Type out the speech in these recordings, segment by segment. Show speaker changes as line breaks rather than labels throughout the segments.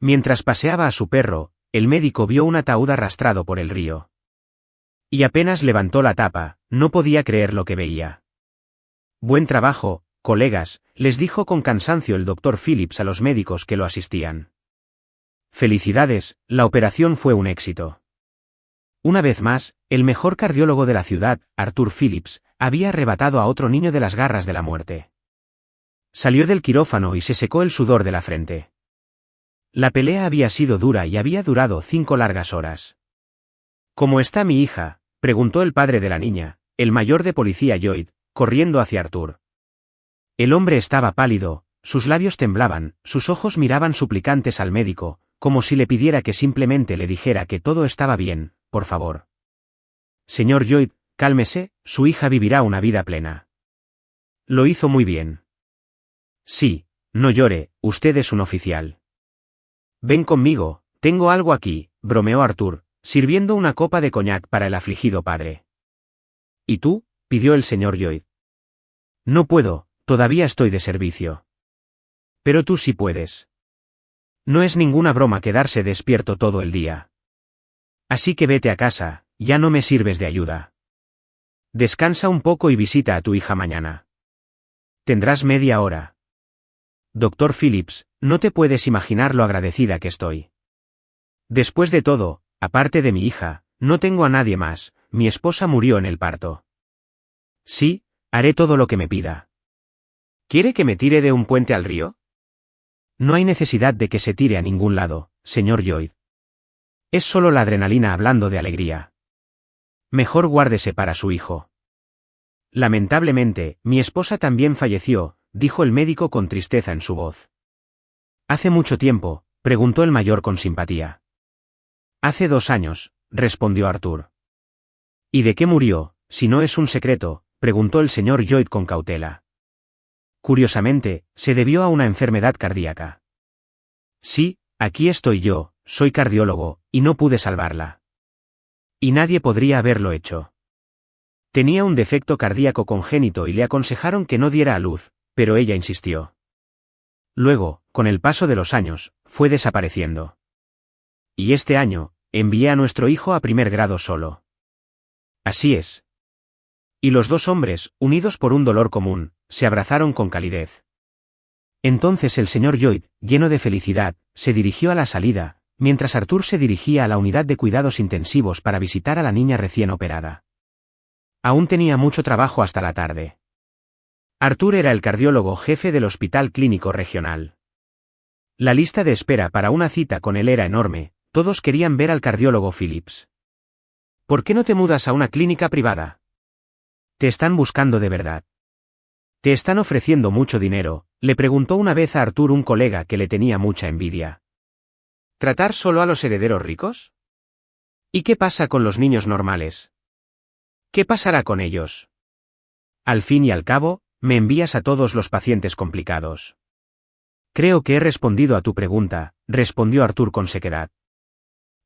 Mientras paseaba a su perro, el médico vio un ataúd arrastrado por el río. Y apenas levantó la tapa, no podía creer lo que veía. Buen trabajo, colegas, les dijo con cansancio el doctor Phillips a los médicos que lo asistían. Felicidades, la operación fue un éxito. Una vez más, el mejor cardiólogo de la ciudad, Arthur Phillips, había arrebatado a otro niño de las garras de la muerte. Salió del quirófano y se secó el sudor de la frente. La pelea había sido dura y había durado 5 largas horas. ¿Cómo está mi hija?, preguntó el padre de la niña, el mayor de policía Lloyd, corriendo hacia Arthur. El hombre estaba pálido, sus labios temblaban, sus ojos miraban suplicantes al médico, como si le pidiera que simplemente le dijera que todo estaba bien, por favor. Señor Lloyd, cálmese, su hija vivirá una vida plena. Lo hizo muy bien. Sí, no llore, usted es un oficial. Ven conmigo, tengo algo aquí, bromeó Arthur, sirviendo una copa de coñac para el afligido padre. ¿Y tú?, pidió el señor Lloyd. No puedo, todavía estoy de servicio. Pero tú sí puedes. No es ninguna broma quedarse despierto todo el día. Así que vete a casa, ya no me sirves de ayuda. Descansa un poco y visita a tu hija mañana. Tendrás media hora. Doctor Phillips, no te puedes imaginar lo agradecida que estoy. Después de todo, aparte de mi hija, no tengo a nadie más, mi esposa murió en el parto. Sí, haré todo lo que me pida. ¿Quiere que me tire de un puente al río? No hay necesidad de que se tire a ningún lado, señor Lloyd. Es solo la adrenalina hablando de alegría. Mejor guárdese para su hijo. Lamentablemente, mi esposa también falleció, dijo el médico con tristeza en su voz. ¿Hace mucho tiempo?, preguntó el mayor con simpatía. Hace 2 años, respondió Arthur. ¿Y de qué murió, si no es un secreto?, preguntó el señor Lloyd con cautela. Curiosamente, se debió a una enfermedad cardíaca. Sí, aquí estoy yo, soy cardiólogo, y no pude salvarla. Y nadie podría haberlo hecho. Tenía un defecto cardíaco congénito y le aconsejaron que no diera a luz, pero ella insistió. Luego, con el paso de los años, fue desapareciendo. Y este año, envié a nuestro hijo a 1er grado solo. Así es. Y los 2 hombres, unidos por un dolor común, se abrazaron con calidez. Entonces el señor Lloyd, lleno de felicidad, se dirigió a la salida, mientras Arthur se dirigía a la unidad de cuidados intensivos para visitar a la niña recién operada. Aún tenía mucho trabajo hasta la tarde. Arthur era el cardiólogo jefe del Hospital Clínico Regional. La lista de espera para una cita con él era enorme, todos querían ver al cardiólogo Phillips. ¿Por qué no te mudas a una clínica privada? Te están buscando de verdad. ¿Te están ofreciendo mucho dinero?, le preguntó una vez a Arthur un colega que le tenía mucha envidia. ¿Tratar solo a los herederos ricos? ¿Y qué pasa con los niños normales? ¿Qué pasará con ellos? Al fin y al cabo, me envías a todos los pacientes complicados. Creo que he respondido a tu pregunta, respondió Arthur con sequedad.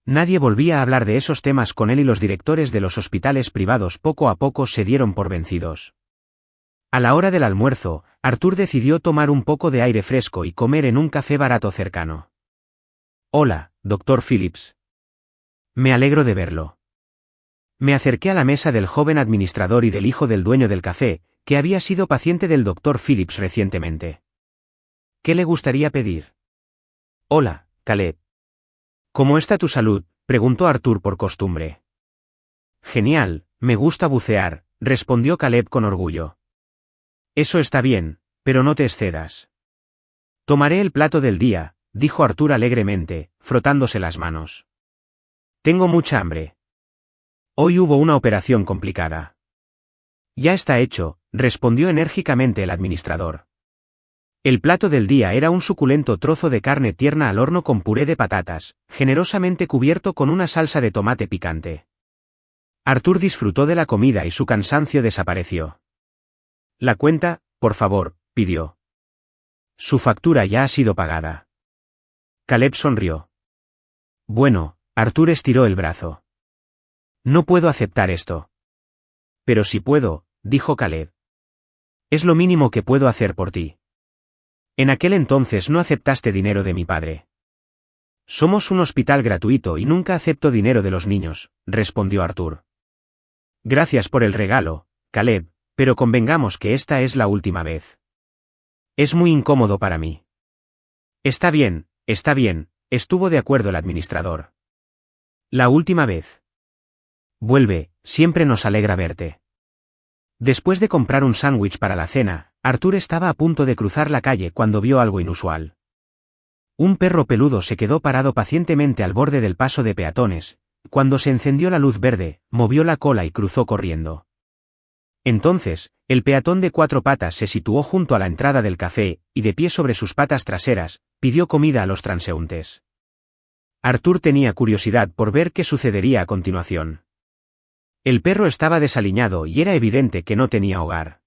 Nadie volvía a hablar de esos temas con él y los directores de los hospitales privados poco a poco se dieron por vencidos. A la hora del almuerzo, Arthur decidió tomar un poco de aire fresco y comer en un café barato cercano. Hola, doctor Phillips. Me alegro de verlo. Me acerqué a la mesa del joven administrador y del hijo del dueño del café, que había sido paciente del doctor Phillips recientemente. ¿Qué le gustaría pedir? Hola, Caleb. ¿Cómo está tu salud?, preguntó Arthur por costumbre. Genial, me gusta bucear, respondió Caleb con orgullo. Eso está bien, pero no te excedas. Tomaré el plato del día, dijo Arthur alegremente, frotándose las manos. Tengo mucha hambre. Hoy hubo una operación complicada. Ya está hecho, respondió enérgicamente el administrador. El plato del día era un suculento trozo de carne tierna al horno con puré de patatas, generosamente cubierto con una salsa de tomate picante. Arthur disfrutó de la comida y su cansancio desapareció. La cuenta, por favor, pidió. Su factura ya ha sido pagada. Caleb sonrió. Bueno, Arthur estiró el brazo. No puedo aceptar esto. Pero sí puedo, dijo Caleb. Es lo mínimo que puedo hacer por ti. En aquel entonces no aceptaste dinero de mi padre. Somos un hospital gratuito y nunca acepto dinero de los niños, respondió Arthur. Gracias por el regalo, Caleb, pero convengamos que esta es la última vez. Es muy incómodo para mí. Está bien, estuvo de acuerdo el administrador. La última vez. Vuelve, siempre nos alegra verte. Después de comprar un sándwich para la cena, Arthur estaba a punto de cruzar la calle cuando vio algo inusual. Un perro peludo se quedó parado pacientemente al borde del paso de peatones. Cuando se encendió la luz verde, movió la cola y cruzó corriendo. Entonces, el peatón de 4 patas se situó junto a la entrada del café, y de pie sobre sus patas traseras, pidió comida a los transeúntes. Arthur tenía curiosidad por ver qué sucedería a continuación. El perro estaba desaliñado y era evidente que no tenía hogar.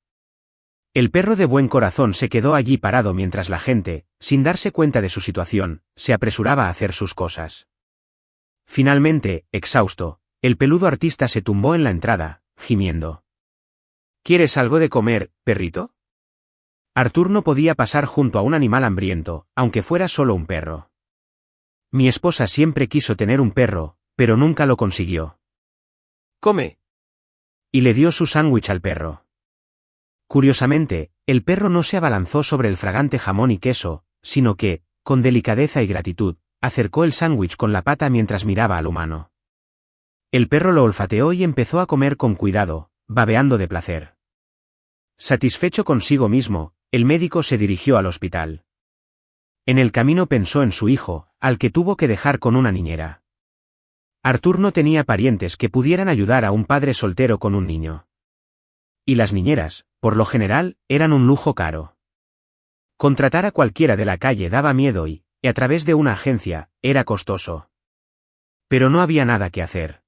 El perro de buen corazón se quedó allí parado mientras la gente, sin darse cuenta de su situación, se apresuraba a hacer sus cosas. Finalmente, exhausto, el peludo artista se tumbó en la entrada, gimiendo. ¿Quieres algo de comer, perrito? Arthur no podía pasar junto a un animal hambriento, aunque fuera solo un perro. Mi esposa siempre quiso tener un perro, pero nunca lo consiguió.
Come.
Y le dio su sándwich al perro. Curiosamente, el perro no se abalanzó sobre el fragante jamón y queso, sino que, con delicadeza y gratitud, acercó el sándwich con la pata mientras miraba al humano. El perro lo olfateó y empezó a comer con cuidado, babeando de placer. Satisfecho consigo mismo, el médico se dirigió al hospital. En el camino pensó en su hijo, al que tuvo que dejar con una niñera. Arthur no tenía parientes que pudieran ayudar a un padre soltero con un niño. Y las niñeras, por lo general, eran un lujo caro. Contratar a cualquiera de la calle daba miedo y, a través de una agencia, era costoso. Pero no había nada que hacer.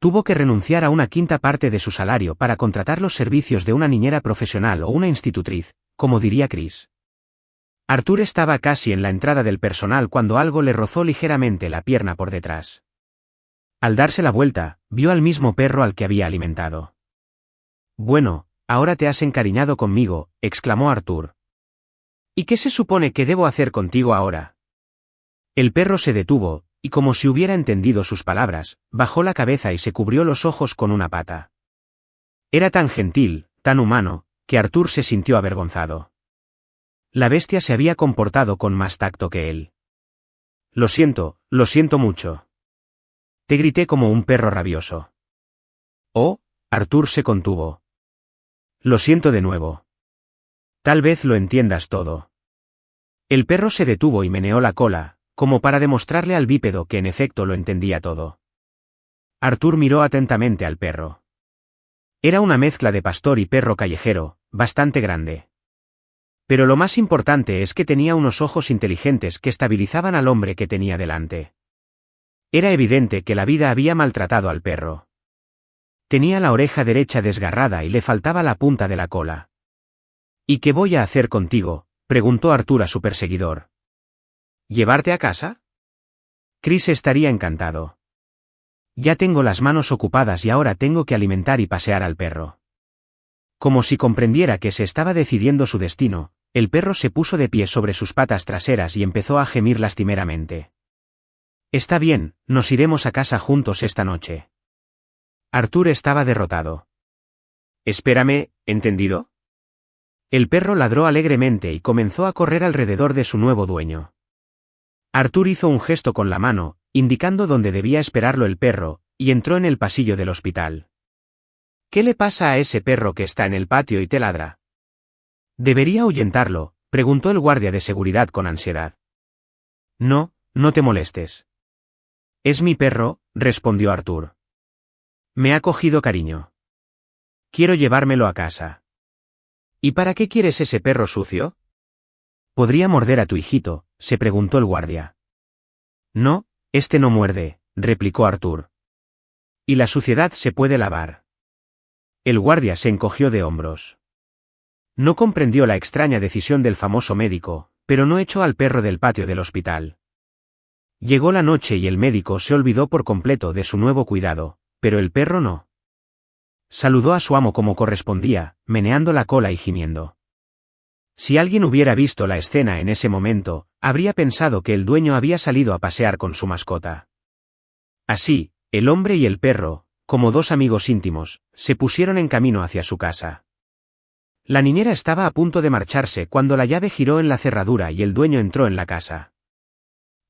Tuvo que renunciar a una quinta parte de su salario para contratar los servicios de una niñera profesional o una institutriz, como diría Chris. Arthur estaba casi en la entrada del personal cuando algo le rozó ligeramente la pierna por detrás. Al darse la vuelta, vio al mismo perro al que había alimentado. Bueno, ahora te has encariñado conmigo, exclamó Arthur. ¿Y qué se supone que debo hacer contigo ahora? El perro se detuvo, y como si hubiera entendido sus palabras, bajó la cabeza y se cubrió los ojos con una pata. Era tan gentil, tan humano, que Arthur se sintió avergonzado. La bestia se había comportado con más tacto que él. Lo siento mucho. Te grité como un perro rabioso. Oh, Arthur se contuvo. Lo siento de nuevo. Tal vez lo entiendas todo. El perro se detuvo y meneó la cola, como para demostrarle al bípedo que en efecto lo entendía todo. Arthur miró atentamente al perro. Era una mezcla de pastor y perro callejero, bastante grande. Pero lo más importante es que tenía unos ojos inteligentes que estabilizaban al hombre que tenía delante. Era evidente que la vida había maltratado al perro. Tenía la oreja derecha desgarrada y le faltaba la punta de la cola. ¿Y qué voy a hacer contigo?, preguntó Arthur a su perseguidor. ¿Llevarte a casa? Chris estaría encantado. Ya tengo las manos ocupadas y ahora tengo que alimentar y pasear al perro. Como si comprendiera que se estaba decidiendo su destino, el perro se puso de pie sobre sus patas traseras y empezó a gemir lastimeramente. Está bien, nos iremos a casa juntos esta noche. Arthur estaba derrotado. Espérame, ¿entendido? El perro ladró alegremente y comenzó a correr alrededor de su nuevo dueño. Arthur hizo un gesto con la mano, indicando dónde debía esperarlo el perro, y entró en el pasillo del hospital. ¿Qué le pasa a ese perro que está en el patio y te ladra? ¿Debería ahuyentarlo?, preguntó el guardia de seguridad con ansiedad. No, no te molestes. Es mi perro, respondió Arthur. Me ha cogido cariño. Quiero llevármelo a casa. ¿Y para qué quieres ese perro sucio? ¿Podría morder a tu hijito?, se preguntó el guardia. No, este no muerde, replicó Arthur. Y la suciedad se puede lavar. El guardia se encogió de hombros. No comprendió la extraña decisión del famoso médico, pero no echó al perro del patio del hospital. Llegó la noche y el médico se olvidó por completo de su nuevo cuidado, pero el perro no. Saludó a su amo como correspondía, meneando la cola y gimiendo. Si alguien hubiera visto la escena en ese momento, habría pensado que el dueño había salido a pasear con su mascota. Así, el hombre y el perro, como dos amigos íntimos, se pusieron en camino hacia su casa. La niñera estaba a punto de marcharse cuando la llave giró en la cerradura y el dueño entró en la casa.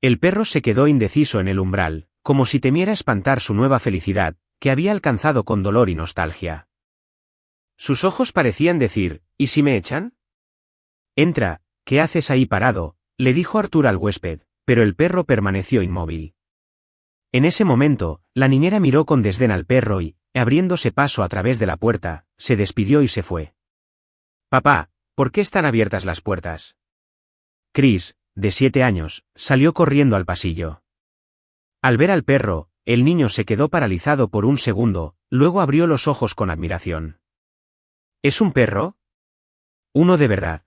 El perro se quedó indeciso en el umbral, como si temiera espantar su nueva felicidad, que había alcanzado con dolor y nostalgia. Sus ojos parecían decir, ¿y si me echan? Entra, ¿qué haces ahí parado?, le dijo Arthur al huésped, pero el perro permaneció inmóvil. En ese momento, la niñera miró con desdén al perro y, abriéndose paso a través de la puerta, se despidió y se fue. Papá, ¿por qué están abiertas las puertas? Chris, de 7 años, salió corriendo al pasillo. Al ver al perro, el niño se quedó paralizado por un segundo, luego abrió los ojos con admiración. ¿Es un perro? Uno de verdad.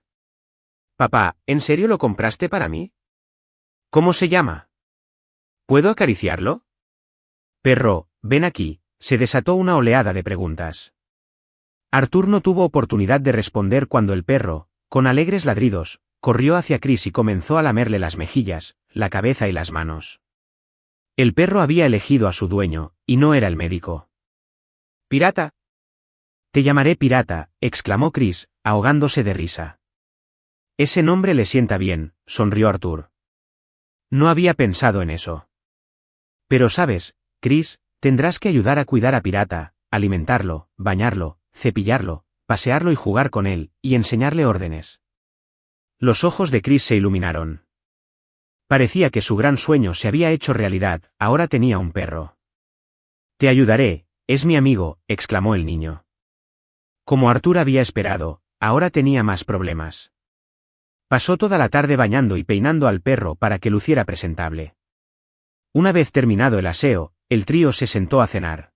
Papá, ¿en serio lo compraste para mí? ¿Cómo se llama? ¿Puedo acariciarlo? Perro, ven aquí, se desató una oleada de preguntas. Arthur no tuvo oportunidad de responder cuando el perro, con alegres ladridos, corrió hacia Chris y comenzó a lamerle las mejillas, la cabeza y las manos. El perro había elegido a su dueño, y no era el médico. ¡Pirata! Te llamaré Pirata, exclamó Chris, ahogándose de risa. Ese nombre le sienta bien, sonrió Arthur. No había pensado en eso. Pero sabes, Chris, tendrás que ayudar a cuidar a Pirata, alimentarlo, bañarlo, cepillarlo, pasearlo y jugar con él, y enseñarle órdenes. Los ojos de Chris se iluminaron. Parecía que su gran sueño se había hecho realidad, ahora tenía un perro. Te ayudaré, es mi amigo, exclamó el niño. Como Arthur había esperado, ahora tenía más problemas. Pasó toda la tarde bañando y peinando al perro para que luciera presentable. Una vez terminado el aseo, el trío se sentó a cenar.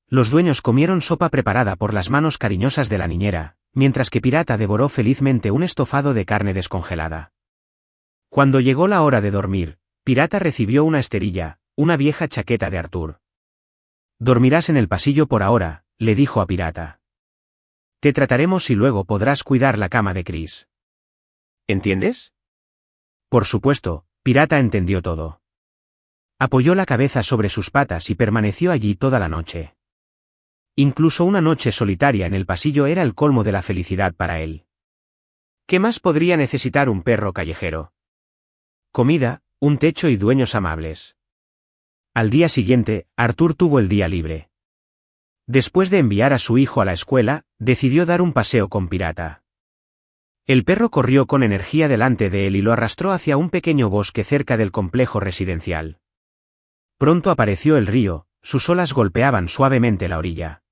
Los dueños comieron sopa preparada por las manos cariñosas de la niñera, mientras que Pirata devoró felizmente un estofado de carne descongelada. Cuando llegó la hora de dormir, Pirata recibió una esterilla, una vieja chaqueta de Arthur. Dormirás en el pasillo por ahora, le dijo a Pirata. Te trataremos y luego podrás cuidar la cama de Chris. ¿Entiendes? Por supuesto, Pirata entendió todo. Apoyó la cabeza sobre sus patas y permaneció allí toda la noche. Incluso una noche solitaria en el pasillo era el colmo de la felicidad para él. ¿Qué más podría necesitar un perro callejero? Comida, un techo y dueños amables. Al día siguiente, Arthur tuvo el día libre. Después de enviar a su hijo a la escuela, decidió dar un paseo con Pirata. El perro corrió con energía delante de él y lo arrastró hacia un pequeño bosque cerca del complejo residencial. Pronto apareció el río, sus olas golpeaban suavemente la orilla.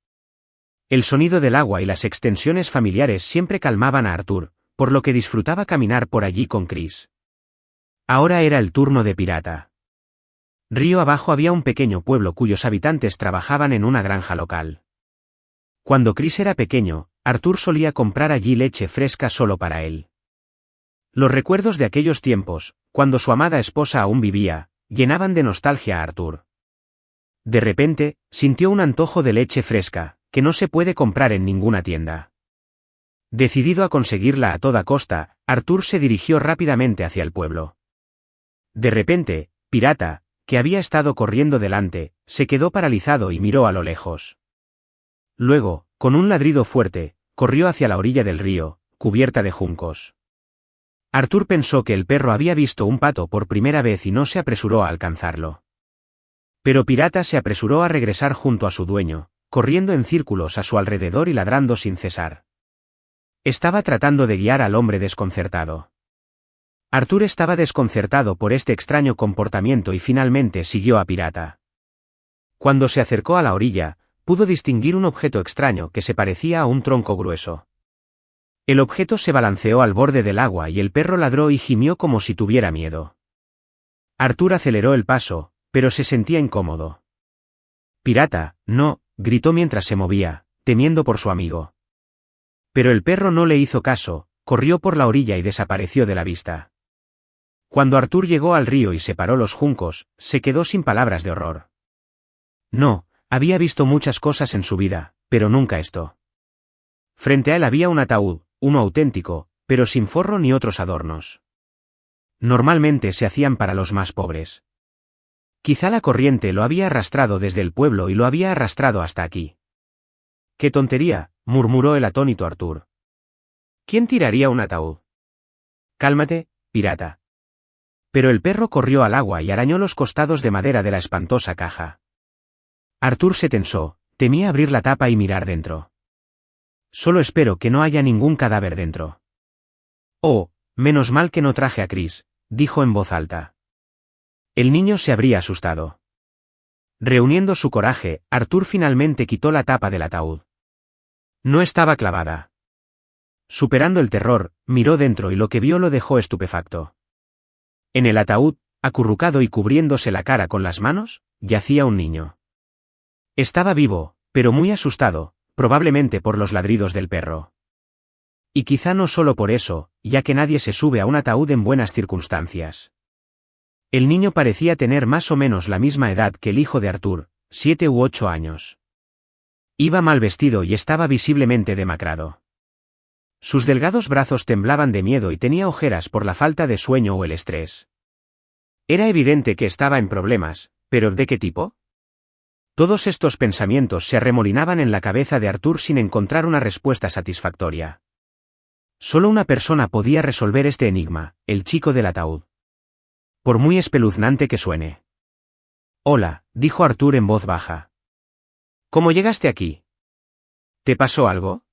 El sonido del agua y las extensiones familiares siempre calmaban a Arthur, por lo que disfrutaba caminar por allí con Chris. Ahora era el turno de Pirata. Río abajo había un pequeño pueblo cuyos habitantes trabajaban en una granja local. Cuando Chris era pequeño, Arthur solía comprar allí leche fresca solo para él. Los recuerdos de aquellos tiempos, cuando su amada esposa aún vivía, llenaban de nostalgia a Arthur. De repente, sintió un antojo de leche fresca, que no se puede comprar en ninguna tienda. Decidido a conseguirla a toda costa, Arthur se dirigió rápidamente hacia el pueblo. De repente, Pirata, que había estado corriendo delante, se quedó paralizado y miró a lo lejos. Luego, con un ladrido fuerte, corrió hacia la orilla del río, cubierta de juncos. Arthur pensó que el perro había visto un pato por primera vez y no se apresuró a alcanzarlo. Pero Pirata se apresuró a regresar junto a su dueño, corriendo en círculos a su alrededor y ladrando sin cesar. Estaba tratando de guiar al hombre desconcertado. Arthur estaba desconcertado por este extraño comportamiento y finalmente siguió a Pirata. Cuando se acercó a la orilla, pudo distinguir un objeto extraño que se parecía a un tronco grueso. El objeto se balanceó al borde del agua y el perro ladró y gimió como si tuviera miedo. Arthur aceleró el paso, pero se sentía incómodo. Pirata, no, gritó mientras se movía, temiendo por su amigo. Pero el perro no le hizo caso, corrió por la orilla y desapareció de la vista. Cuando Arthur llegó al río y separó los juncos, se quedó sin palabras de horror. No, había visto muchas cosas en su vida, pero nunca esto. Frente a él había un ataúd, uno auténtico, pero sin forro ni otros adornos. Normalmente se hacían para los más pobres. Quizá la corriente lo había arrastrado desde el pueblo y lo había arrastrado hasta aquí. «¡Qué tontería!», murmuró el atónito Arthur. «¿Quién tiraría un ataúd?» «Cálmate, pirata». Pero el perro corrió al agua y arañó los costados de madera de la espantosa caja. Arthur se tensó, temía abrir la tapa y mirar dentro. «Solo espero que no haya ningún cadáver dentro». «Oh, menos mal que no traje a Chris», dijo en voz alta. El niño se habría asustado. Reuniendo su coraje, Arthur finalmente quitó la tapa del ataúd. No estaba clavada. Superando el terror, miró dentro y lo que vio lo dejó estupefacto. En el ataúd, acurrucado y cubriéndose la cara con las manos, yacía un niño. Estaba vivo, pero muy asustado, probablemente por los ladridos del perro. Y quizá no solo por eso, ya que nadie se sube a un ataúd en buenas circunstancias. El niño parecía tener más o menos la misma edad que el hijo de Arthur, 7 u 8 años. Iba mal vestido y estaba visiblemente demacrado. Sus delgados brazos temblaban de miedo y tenía ojeras por la falta de sueño o el estrés. Era evidente que estaba en problemas, pero ¿de qué tipo? Todos estos pensamientos se arremolinaban en la cabeza de Arthur sin encontrar una respuesta satisfactoria. Solo una persona podía resolver este enigma, el chico del ataúd. Por muy espeluznante que suene. «Hola», dijo Arthur en voz baja. «¿Cómo llegaste aquí? ¿Te pasó algo?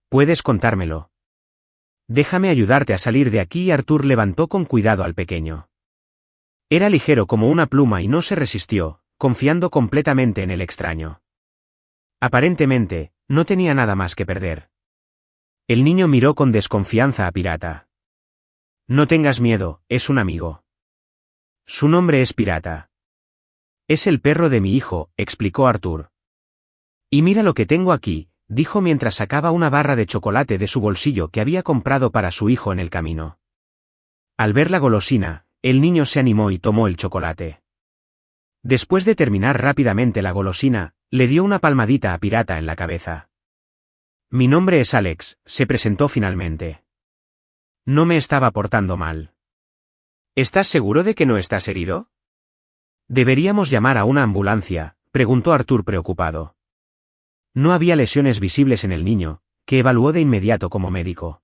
Puedes contármelo. Déjame ayudarte a salir de aquí». Y Arthur levantó con cuidado al pequeño. Era ligero como una pluma y no se resistió, confiando completamente en el extraño. Aparentemente, no tenía nada más que perder. El niño miró con desconfianza a Pirata. «No tengas miedo, es un amigo. Su nombre es Pirata. Es el perro de mi hijo», explicó Arthur. «Y mira lo que tengo aquí», dijo mientras sacaba una barra de chocolate de su bolsillo que había comprado para su hijo en el camino. Al ver la golosina, el niño se animó y tomó el chocolate. Después de terminar rápidamente la golosina, le dio una palmadita a Pirata en la cabeza. «Mi nombre es Alex», se presentó finalmente. «No me estaba portando mal». «¿Estás seguro de que no estás herido?» «¿Deberíamos llamar a una ambulancia?», preguntó Arthur preocupado. No había lesiones visibles en el niño, que evaluó de inmediato como médico.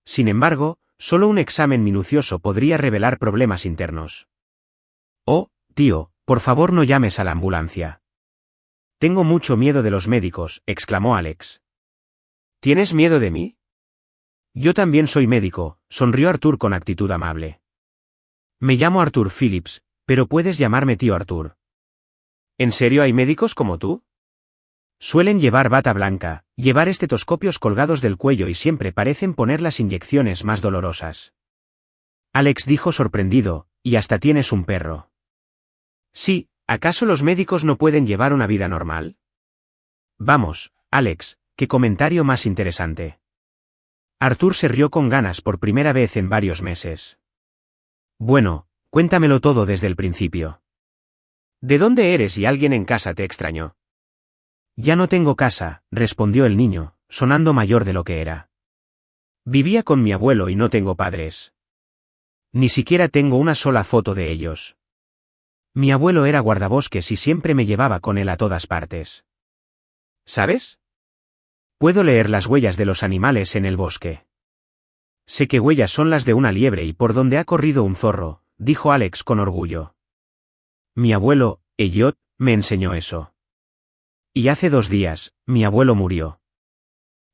Sin embargo, solo un examen minucioso podría revelar problemas internos. «Oh, tío, por favor no llames a la ambulancia». «Tengo mucho miedo de los médicos», exclamó Alex. «¿Tienes miedo de mí?» «Yo también soy médico», sonrió Arthur con actitud amable. «Me llamo Arthur Phillips, pero puedes llamarme tío Arthur». «¿En serio hay médicos como tú?» Suelen llevar bata blanca, llevar estetoscopios colgados del cuello y siempre parecen poner las inyecciones más dolorosas. Alex dijo sorprendido, «¿Y hasta tienes un perro?» «Sí, ¿acaso los médicos no pueden llevar una vida normal?» «Vamos, Alex, qué comentario más interesante». Arthur se rió con ganas por primera vez en varios meses. «Bueno, cuéntamelo todo desde el principio». «¿De dónde eres y alguien en casa te extrañó?» «Ya no tengo casa», respondió el niño, sonando mayor de lo que era. «Vivía con mi abuelo y no tengo padres. Ni siquiera tengo una sola foto de ellos. Mi abuelo era guardabosques y siempre me llevaba con él a todas partes. ¿Sabes? Puedo leer las huellas de los animales en el bosque. Sé qué huellas son las de una liebre y por donde ha corrido un zorro», dijo Alex con orgullo. «Mi abuelo, Elliot, me enseñó eso. Y hace 2 días, mi abuelo murió.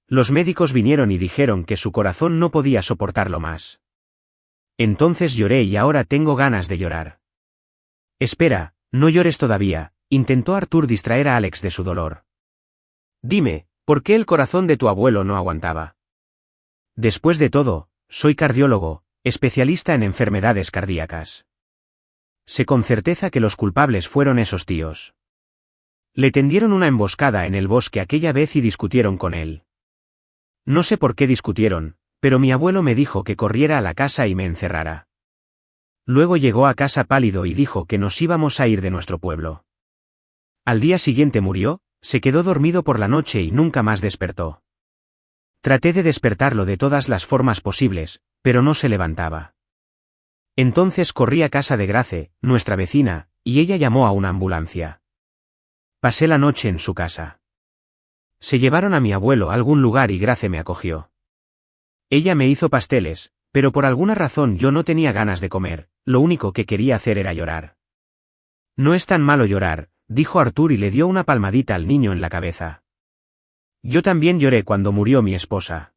Los médicos vinieron y dijeron que su corazón no podía soportarlo más. Entonces lloré y ahora tengo ganas de llorar». «Espera, no llores todavía», intentó Arthur distraer a Alex de su dolor. «Dime, ¿por qué el corazón de tu abuelo no aguantaba?» «Después de todo, soy cardiólogo, especialista en enfermedades cardíacas. Sé con certeza que los culpables fueron esos tíos. Le tendieron una emboscada en el bosque aquella vez y discutieron con él. No sé por qué discutieron, pero mi abuelo me dijo que corriera a la casa y me encerrara. Luego llegó a casa pálido y dijo que nos íbamos a ir de nuestro pueblo. Al día siguiente murió, se quedó dormido por la noche y nunca más despertó. Traté de despertarlo de todas las formas posibles, pero no se levantaba. Entonces corrí a casa de Grace, nuestra vecina, y ella llamó a una ambulancia. Pasé la noche en su casa. Se llevaron a mi abuelo a algún lugar y Grace me acogió. Ella me hizo pasteles, pero por alguna razón yo no tenía ganas de comer, lo único que quería hacer era llorar. No es tan malo llorar, dijo Arthur y le dio una palmadita al niño en la cabeza. Yo también lloré cuando murió mi esposa.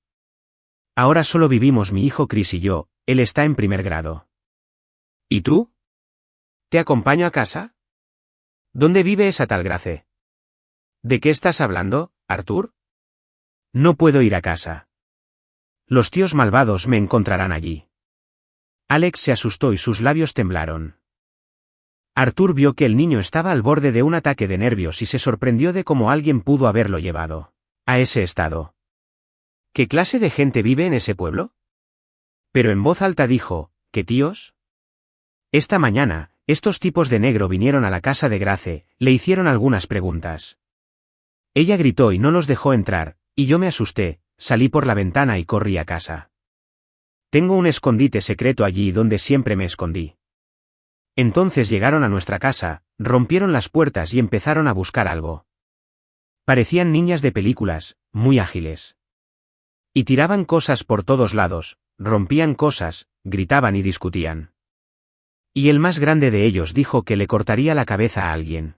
Ahora solo vivimos mi hijo Chris y yo, él está en primer grado. ¿Y tú? ¿Te acompaño a casa? ¿Dónde vive esa tal Grace? ¿De qué estás hablando, Arthur? No puedo ir a casa. Los tíos malvados me encontrarán allí. Alex se asustó y sus labios temblaron. Arthur vio que el niño estaba al borde de un ataque de nervios y se sorprendió de cómo alguien pudo haberlo llevado a ese estado. ¿Qué clase de gente vive en ese pueblo? Pero en voz alta dijo, ¿qué tíos? Esta mañana, estos tipos de negro vinieron a la casa de Grace, le hicieron algunas preguntas. Ella gritó y no los dejó entrar, y yo me asusté, salí por la ventana y corrí a casa. Tengo un escondite secreto allí donde siempre me escondí. Entonces llegaron a nuestra casa, rompieron las puertas y empezaron a buscar algo. Parecían niñas de películas, muy ágiles. Y tiraban cosas por todos lados, rompían cosas, gritaban y discutían. Y el más grande de ellos dijo que le cortaría la cabeza a alguien.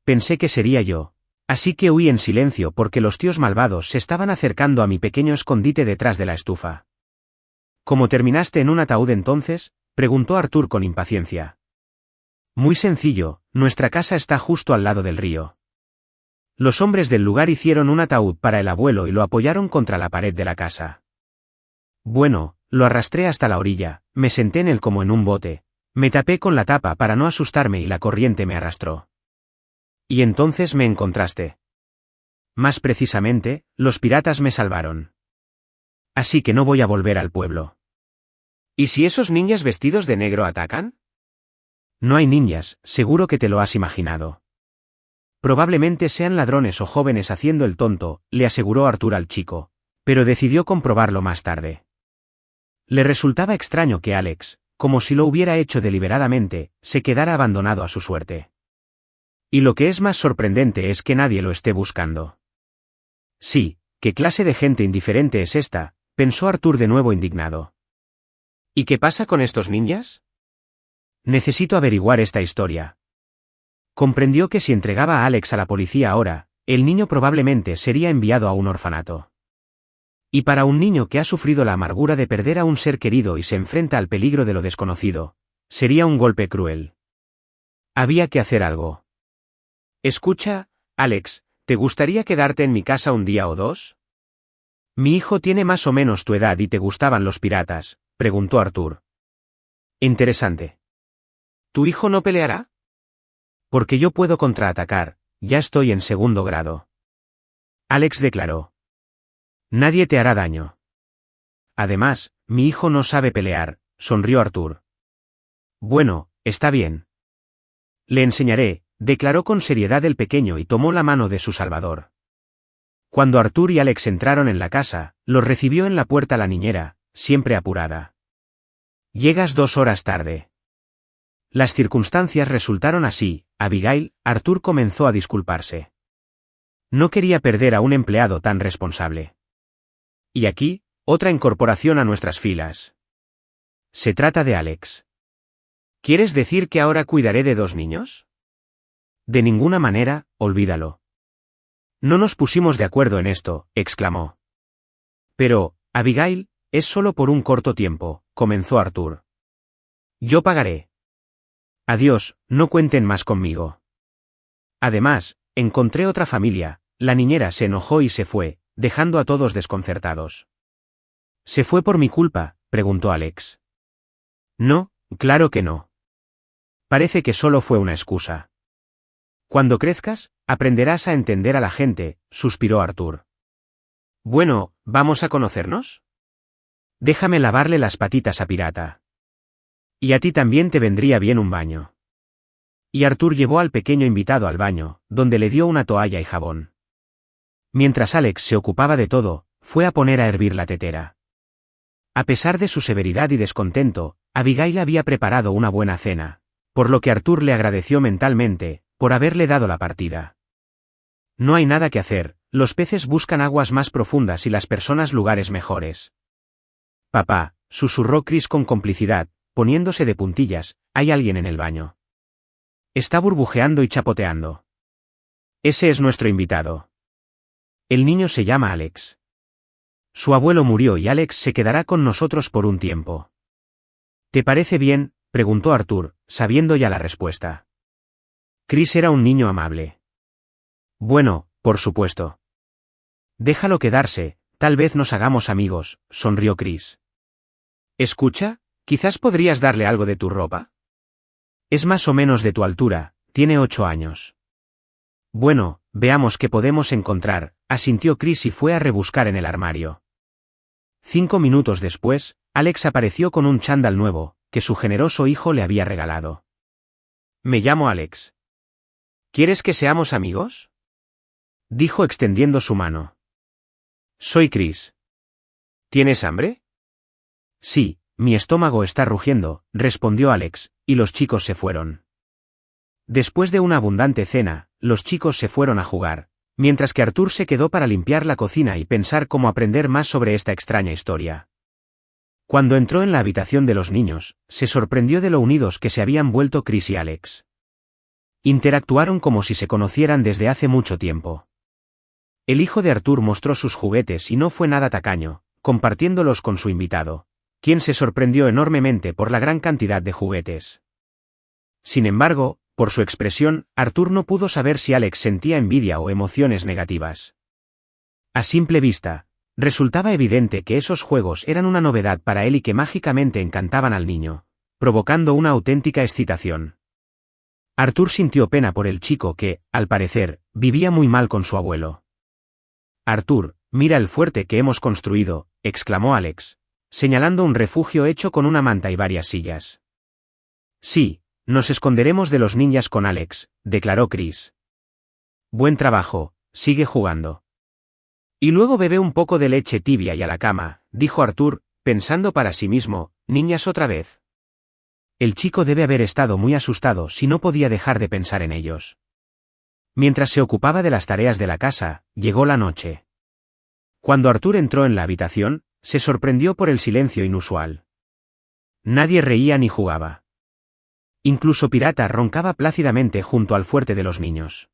Pensé que sería yo, así que huí en silencio porque los tíos malvados se estaban acercando a mi pequeño escondite detrás de la estufa. ¿Cómo terminaste en un ataúd entonces?, preguntó Arthur con impaciencia. Muy sencillo, nuestra casa está justo al lado del río. Los hombres del lugar hicieron un ataúd para el abuelo y lo apoyaron contra la pared de la casa. Bueno, lo arrastré hasta la orilla, me senté en él como en un bote, me tapé con la tapa para no asustarme y la corriente me arrastró. Y entonces me encontraste. Más precisamente, los piratas me salvaron. Así que no voy a volver al pueblo. ¿Y si esos ninjas vestidos de negro atacan? No hay ninjas, seguro que te lo has imaginado. Probablemente sean ladrones o jóvenes haciendo el tonto, le aseguró Arthur al chico, pero decidió comprobarlo más tarde. Le resultaba extraño que Alex, como si lo hubiera hecho deliberadamente, se quedara abandonado a su suerte. Y lo que es más sorprendente es que nadie lo esté buscando. Sí, ¿qué clase de gente indiferente es esta?, pensó Arthur de nuevo indignado. ¿Y qué pasa con estos ninjas? Necesito averiguar esta historia. Comprendió que si entregaba a Alex a la policía ahora, el niño probablemente sería enviado a un orfanato. Y para un niño que ha sufrido la amargura de perder a un ser querido y se enfrenta al peligro de lo desconocido, sería un golpe cruel. Había que hacer algo. Escucha, Alex, ¿te gustaría quedarte en mi casa un día o dos? Mi hijo tiene más o menos tu edad y te gustaban los piratas, preguntó Arthur. Interesante. ¿Tu hijo no peleará? Porque yo puedo contraatacar, ya estoy en segundo grado. Alex declaró. Nadie te hará daño. Además, mi hijo no sabe pelear, sonrió Arthur. Bueno, está bien. Le enseñaré, declaró con seriedad el pequeño y tomó la mano de su salvador. Cuando Arthur y Alex entraron en la casa, los recibió en la puerta la niñera, siempre apurada. Llegas 2 horas tarde. Las circunstancias resultaron así, Abigail, Arthur comenzó a disculparse. No quería perder a un empleado tan responsable. Y aquí, otra incorporación a nuestras filas. Se trata de Alex. ¿Quieres decir que ahora cuidaré de 2 niños? De ninguna manera, olvídalo. No nos pusimos de acuerdo en esto, exclamó. Pero, Abigail, es solo por un corto tiempo, comenzó Arthur. Yo pagaré. Adiós, no cuenten más conmigo. Además, encontré otra familia, la niñera se enojó y se fue, dejando a todos desconcertados. ¿Se fue por mi culpa?, preguntó Alex. No, claro que no. Parece que solo fue una excusa. Cuando crezcas, aprenderás a entender a la gente, suspiró Arthur. Bueno, ¿vamos a conocernos? Déjame lavarle las patitas a Pirata. Y a ti también te vendría bien un baño. Y Arthur llevó al pequeño invitado al baño, donde le dio una toalla y jabón. Mientras Alex se ocupaba de todo, fue a poner a hervir la tetera. A pesar de su severidad y descontento, Abigail había preparado una buena cena, por lo que Arthur le agradeció mentalmente, por haberle dado la partida. No hay nada que hacer, los peces buscan aguas más profundas y las personas lugares mejores. Papá, susurró Chris con complicidad, poniéndose de puntillas, hay alguien en el baño. Está burbujeando y chapoteando. Ese es nuestro invitado. El niño se llama Alex. Su abuelo murió y Alex se quedará con nosotros por un tiempo. ¿Te parece bien?, preguntó Arthur, sabiendo ya la respuesta. Chris era un niño amable. Bueno, por supuesto. Déjalo quedarse, tal vez nos hagamos amigos, sonrió Chris. Escucha, quizás podrías darle algo de tu ropa. Es más o menos de tu altura, tiene 8 años. Bueno, veamos qué podemos encontrar, asintió Chris y fue a rebuscar en el armario. 5 minutos después, Alex apareció con un chándal nuevo, que su generoso hijo le había regalado. Me llamo Alex. ¿Quieres que seamos amigos?, dijo extendiendo su mano. Soy Chris. ¿Tienes hambre? Sí, mi estómago está rugiendo, respondió Alex, y los chicos se fueron. Después de una abundante cena, los chicos se fueron a jugar, mientras que Arthur se quedó para limpiar la cocina y pensar cómo aprender más sobre esta extraña historia. Cuando entró en la habitación de los niños, se sorprendió de lo unidos que se habían vuelto Chris y Alex. Interactuaron como si se conocieran desde hace mucho tiempo. El hijo de Arthur mostró sus juguetes y no fue nada tacaño, compartiéndolos con su invitado, quien se sorprendió enormemente por la gran cantidad de juguetes. Sin embargo, por su expresión, Arthur no pudo saber si Alex sentía envidia o emociones negativas. A simple vista, resultaba evidente que esos juegos eran una novedad para él y que mágicamente encantaban al niño, provocando una auténtica excitación. Arthur sintió pena por el chico que, al parecer, vivía muy mal con su abuelo. Arthur, mira el fuerte que hemos construido, exclamó Alex, señalando un refugio hecho con una manta y varias sillas. Sí, nos esconderemos de los ninjas con Alex, declaró Chris. Buen trabajo, sigue jugando. Y luego bebe un poco de leche tibia y a la cama, dijo Arthur, pensando para sí mismo, niñas otra vez. El chico debe haber estado muy asustado si no podía dejar de pensar en ellos. Mientras se ocupaba de las tareas de la casa, llegó la noche. Cuando Arthur entró en la habitación, se sorprendió por el silencio inusual. Nadie reía ni jugaba. Incluso Pirata roncaba plácidamente junto al fuerte de los niños.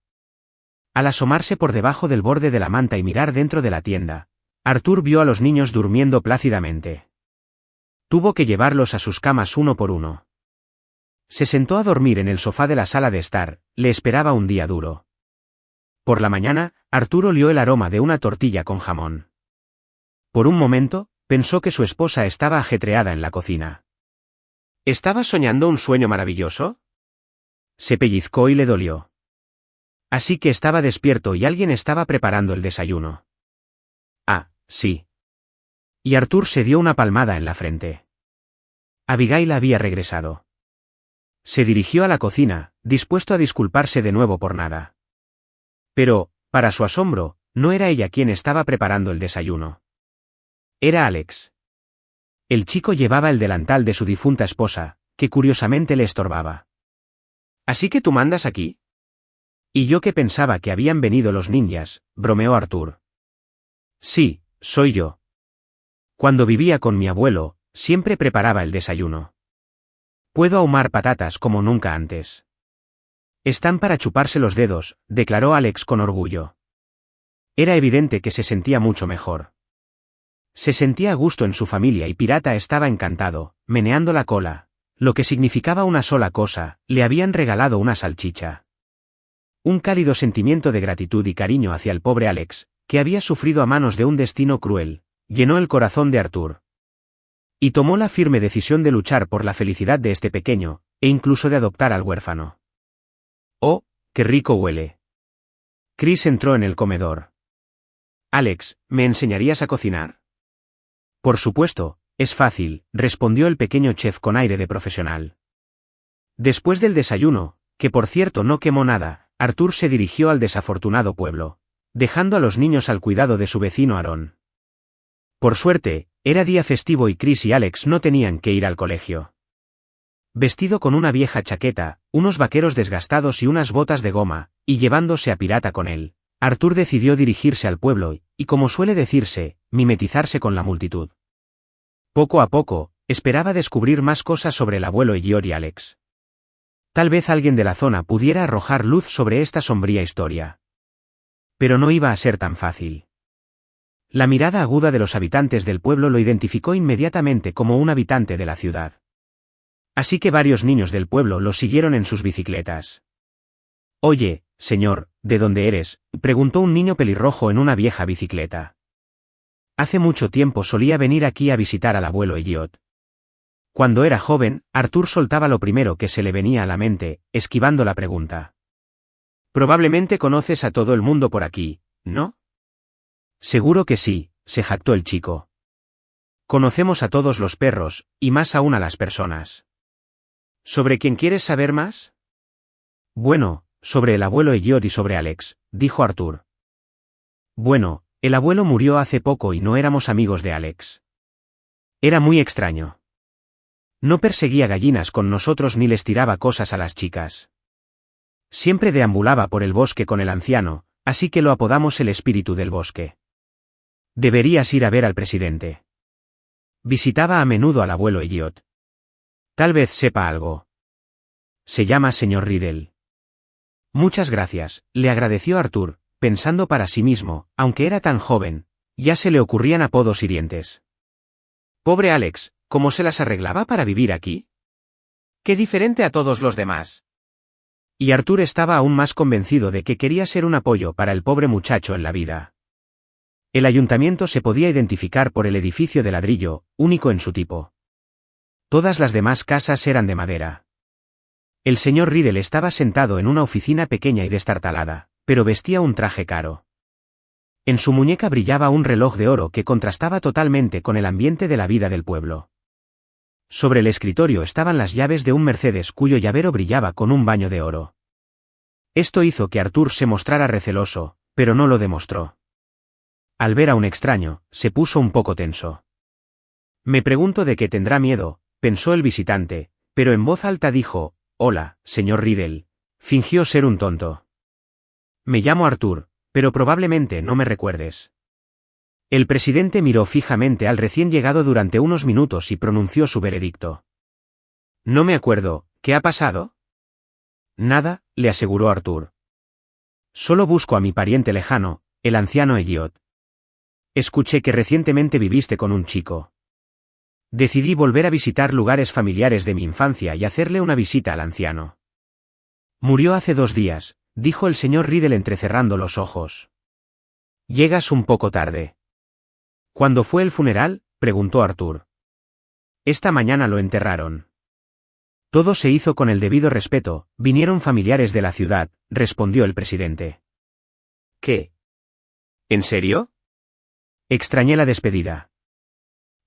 Al asomarse por debajo del borde de la manta y mirar dentro de la tienda, Arthur vio a los niños durmiendo plácidamente. Tuvo que llevarlos a sus camas uno por uno. Se sentó a dormir en el sofá de la sala de estar, le esperaba un día duro. Por la mañana, Arthur olió el aroma de una tortilla con jamón. Por un momento, pensó que su esposa estaba ajetreada en la cocina. ¿Estaba soñando un sueño maravilloso? Se pellizcó y le dolió. Así que estaba despierto y alguien estaba preparando el desayuno. Ah, sí. Y Arthur se dio una palmada en la frente. Abigail había regresado. Se dirigió a la cocina, dispuesto a disculparse de nuevo por nada. Pero, para su asombro, no era ella quien estaba preparando el desayuno. Era Alex. El chico llevaba el delantal de su difunta esposa, que curiosamente le estorbaba. ¿Así que tú mandas aquí? Y yo que pensaba que habían venido los ninjas, bromeó Arthur. Sí, soy yo. Cuando vivía con mi abuelo, siempre preparaba el desayuno. Puedo ahumar patatas como nunca antes. Están para chuparse los dedos, declaró Alex con orgullo. Era evidente que se sentía mucho mejor. Se sentía a gusto en su familia y Pirata estaba encantado, meneando la cola, lo que significaba una sola cosa, le habían regalado una salchicha. Un cálido sentimiento de gratitud y cariño hacia el pobre Alex, que había sufrido a manos de un destino cruel, llenó el corazón de Arthur. Y tomó la firme decisión de luchar por la felicidad de este pequeño, e incluso de adoptar al huérfano. ¡Oh, qué rico huele! Chris entró en el comedor. Alex, ¿me enseñarías a cocinar? Por supuesto, es fácil, respondió el pequeño chef con aire de profesional. Después del desayuno, que por cierto no quemó nada, Arthur se dirigió al desafortunado pueblo, dejando a los niños al cuidado de su vecino Aarón. Por suerte, era día festivo y Chris y Alex no tenían que ir al colegio. Vestido con una vieja chaqueta, unos vaqueros desgastados y unas botas de goma, y llevándose a pirata con él, Arthur decidió dirigirse al pueblo y, como suele decirse, mimetizarse con la multitud. Poco a poco, esperaba descubrir más cosas sobre el abuelo Elliot y Alex. Tal vez alguien de la zona pudiera arrojar luz sobre esta sombría historia. Pero no iba a ser tan fácil. La mirada aguda de los habitantes del pueblo lo identificó inmediatamente como un habitante de la ciudad. Así que varios niños del pueblo lo siguieron en sus bicicletas. «Oye, señor, ¿de dónde eres?», preguntó un niño pelirrojo en una vieja bicicleta. Hace mucho tiempo solía venir aquí a visitar al abuelo Elliot. Cuando era joven, Arthur soltaba lo primero que se le venía a la mente, esquivando la pregunta. «Probablemente conoces a todo el mundo por aquí, ¿no?» «Seguro que sí», se jactó el chico. «Conocemos a todos los perros, y más aún a las personas». «¿Sobre quién quieres saber más?» «Bueno, sobre el abuelo Elliot y sobre Alex», dijo Arthur. «Bueno, el abuelo murió hace poco y no éramos amigos de Alex. Era muy extraño. No perseguía gallinas con nosotros ni les tiraba cosas a las chicas. Siempre deambulaba por el bosque con el anciano, así que lo apodamos el espíritu del bosque. Deberías ir a ver al presidente. Visitaba a menudo al abuelo Elliot. Tal vez sepa algo. Se llama señor Riddle». «Muchas gracias», le agradeció Arthur, pensando para sí mismo, aunque era tan joven, ya se le ocurrían apodos hirientes. «Pobre Alex, ¿cómo se las arreglaba para vivir aquí? ¡Qué diferente a todos los demás!». Y Arthur estaba aún más convencido de que quería ser un apoyo para el pobre muchacho en la vida. El ayuntamiento se podía identificar por el edificio de ladrillo, único en su tipo. Todas las demás casas eran de madera. El señor Riddle estaba sentado en una oficina pequeña y destartalada, pero vestía un traje caro. En su muñeca brillaba un reloj de oro que contrastaba totalmente con el ambiente de la vida del pueblo. Sobre el escritorio estaban las llaves de un Mercedes cuyo llavero brillaba con un baño de oro. Esto hizo que Arthur se mostrara receloso, pero no lo demostró. Al ver a un extraño, se puso un poco tenso. «Me pregunto de qué tendrá miedo», pensó el visitante, pero en voz alta dijo: «Hola, señor Riddle». Fingió ser un tonto. «Me llamo Arthur, pero probablemente no me recuerdes». El presidente miró fijamente al recién llegado durante unos minutos y pronunció su veredicto. «No me acuerdo, ¿qué ha pasado?» «Nada», le aseguró Arthur. «Solo busco a mi pariente lejano, el anciano Elliot. Escuché que recientemente viviste con un chico. Decidí volver a visitar lugares familiares de mi infancia y hacerle una visita al anciano». «Murió hace 2 días», dijo el señor Riddle entrecerrando los ojos. «Llegas un poco tarde». «¿Cuándo fue el funeral?», preguntó Arthur. «Esta mañana lo enterraron». «Todo se hizo con el debido respeto, vinieron familiares de la ciudad», respondió el presidente. «¿Qué? ¿En serio?». «Extrañé la despedida»,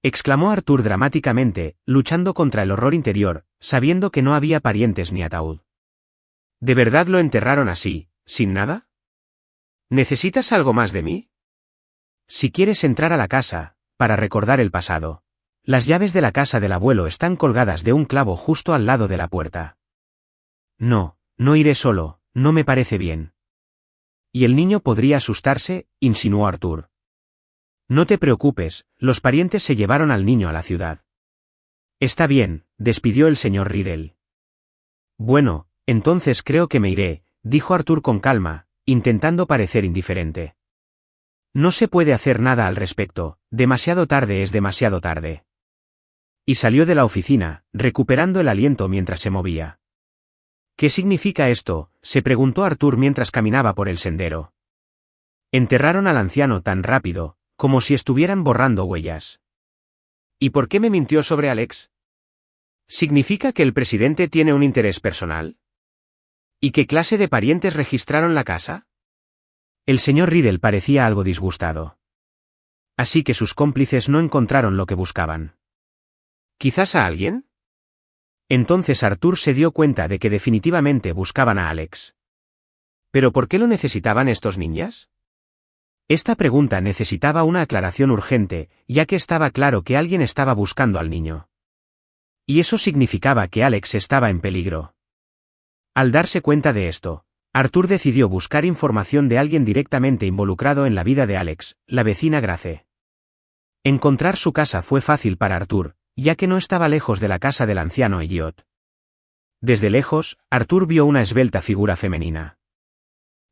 exclamó Arthur dramáticamente, luchando contra el horror interior, sabiendo que no había parientes ni ataúd. «¿De verdad lo enterraron así, sin nada? ¿Necesitas algo más de mí?». «Si quieres entrar a la casa, para recordar el pasado. Las llaves de la casa del abuelo están colgadas de un clavo justo al lado de la puerta». «No, no iré solo, no me parece bien». «¿Y el niño podría asustarse?», insinuó Arthur. «No te preocupes, los parientes se llevaron al niño a la ciudad». «Está bien», despidió el señor Riddle. «Bueno, entonces creo que me iré», dijo Arthur con calma, intentando parecer indiferente. «No se puede hacer nada al respecto, demasiado tarde es demasiado tarde». Y salió de la oficina, recuperando el aliento mientras se movía. «¿Qué significa esto?», se preguntó Arthur mientras caminaba por el sendero. «Enterraron al anciano tan rápido, como si estuvieran borrando huellas». «¿Y por qué me mintió sobre Alex? ¿Significa que el presidente tiene un interés personal? ¿Y qué clase de parientes registraron la casa?». El señor Riddle parecía algo disgustado. Así que sus cómplices no encontraron lo que buscaban. ¿Quizás a alguien? Entonces Arthur se dio cuenta de que definitivamente buscaban a Alex. ¿Pero por qué lo necesitaban estos ninjas? Esta pregunta necesitaba una aclaración urgente, ya que estaba claro que alguien estaba buscando al niño. Y eso significaba que Alex estaba en peligro. Al darse cuenta de esto, Arthur decidió buscar información de alguien directamente involucrado en la vida de Alex, la vecina Grace. Encontrar su casa fue fácil para Arthur, ya que no estaba lejos de la casa del anciano Elliot. Desde lejos, Arthur vio una esbelta figura femenina.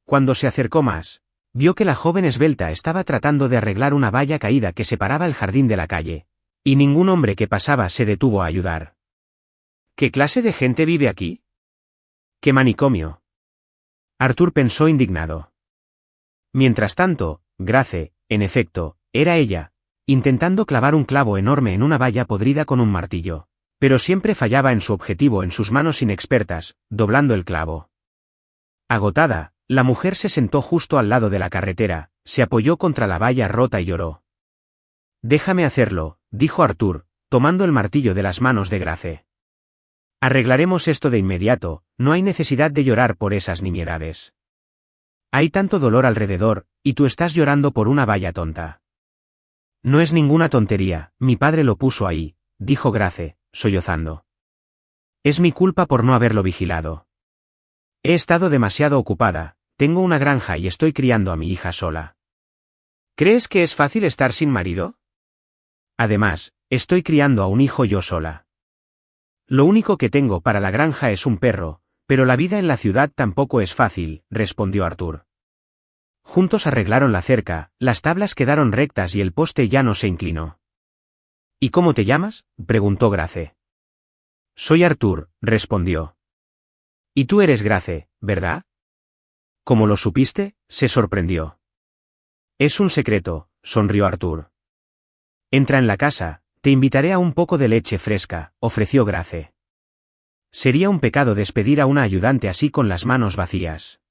Cuando se acercó más, vio que la joven esbelta estaba tratando de arreglar una valla caída que separaba el jardín de la calle, y ningún hombre que pasaba se detuvo a ayudar. ¿Qué clase de gente vive aquí? ¿Qué manicomio? Arthur pensó indignado. Mientras tanto, Grace, en efecto, era ella, intentando clavar un clavo enorme en una valla podrida con un martillo, pero siempre fallaba en su objetivo en sus manos inexpertas, doblando el clavo. Agotada, la mujer se sentó justo al lado de la carretera, se apoyó contra la valla rota y lloró. «Déjame hacerlo», dijo Arthur, tomando el martillo de las manos de Grace. «Arreglaremos esto de inmediato, no hay necesidad de llorar por esas nimiedades. Hay tanto dolor alrededor, y tú estás llorando por una valla tonta». «No es ninguna tontería, mi padre lo puso ahí», dijo Grace, sollozando. «Es mi culpa por no haberlo vigilado. He estado demasiado ocupada, tengo una granja y estoy criando a mi hija sola». «¿Crees que es fácil estar sin marido?» «Además, estoy criando a un hijo yo sola. Lo único que tengo para la granja es un perro, pero la vida en la ciudad tampoco es fácil», respondió Arthur. Juntos arreglaron la cerca, las tablas quedaron rectas y el poste ya no se inclinó. «¿Y cómo te llamas?», preguntó Grace. «Soy Arthur», respondió. «Y tú eres Grace, ¿verdad?». «¿Cómo lo supiste?», se sorprendió. «Es un secreto», sonrió Arthur. «Entra en la casa, te invitaré a un poco de leche fresca», ofreció Grace. Sería un pecado despedir a una ayudante así con las manos vacías.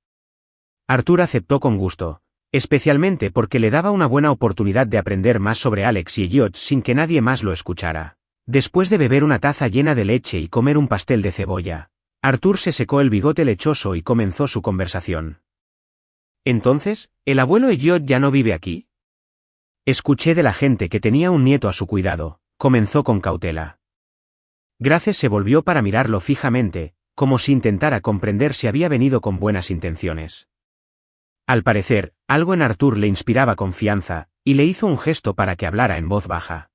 Arthur aceptó con gusto, especialmente porque le daba una buena oportunidad de aprender más sobre Alex y Elliot sin que nadie más lo escuchara. Después de beber una taza llena de leche y comer un pastel de cebolla, Arthur se secó el bigote lechoso y comenzó su conversación. «Entonces, ¿el abuelo Elliot ya no vive aquí?». «Escuché de la gente que tenía un nieto a su cuidado», comenzó con cautela. Grace se volvió para mirarlo fijamente, como si intentara comprender si había venido con buenas intenciones. Al parecer, algo en Arthur le inspiraba confianza, y le hizo un gesto para que hablara en voz baja.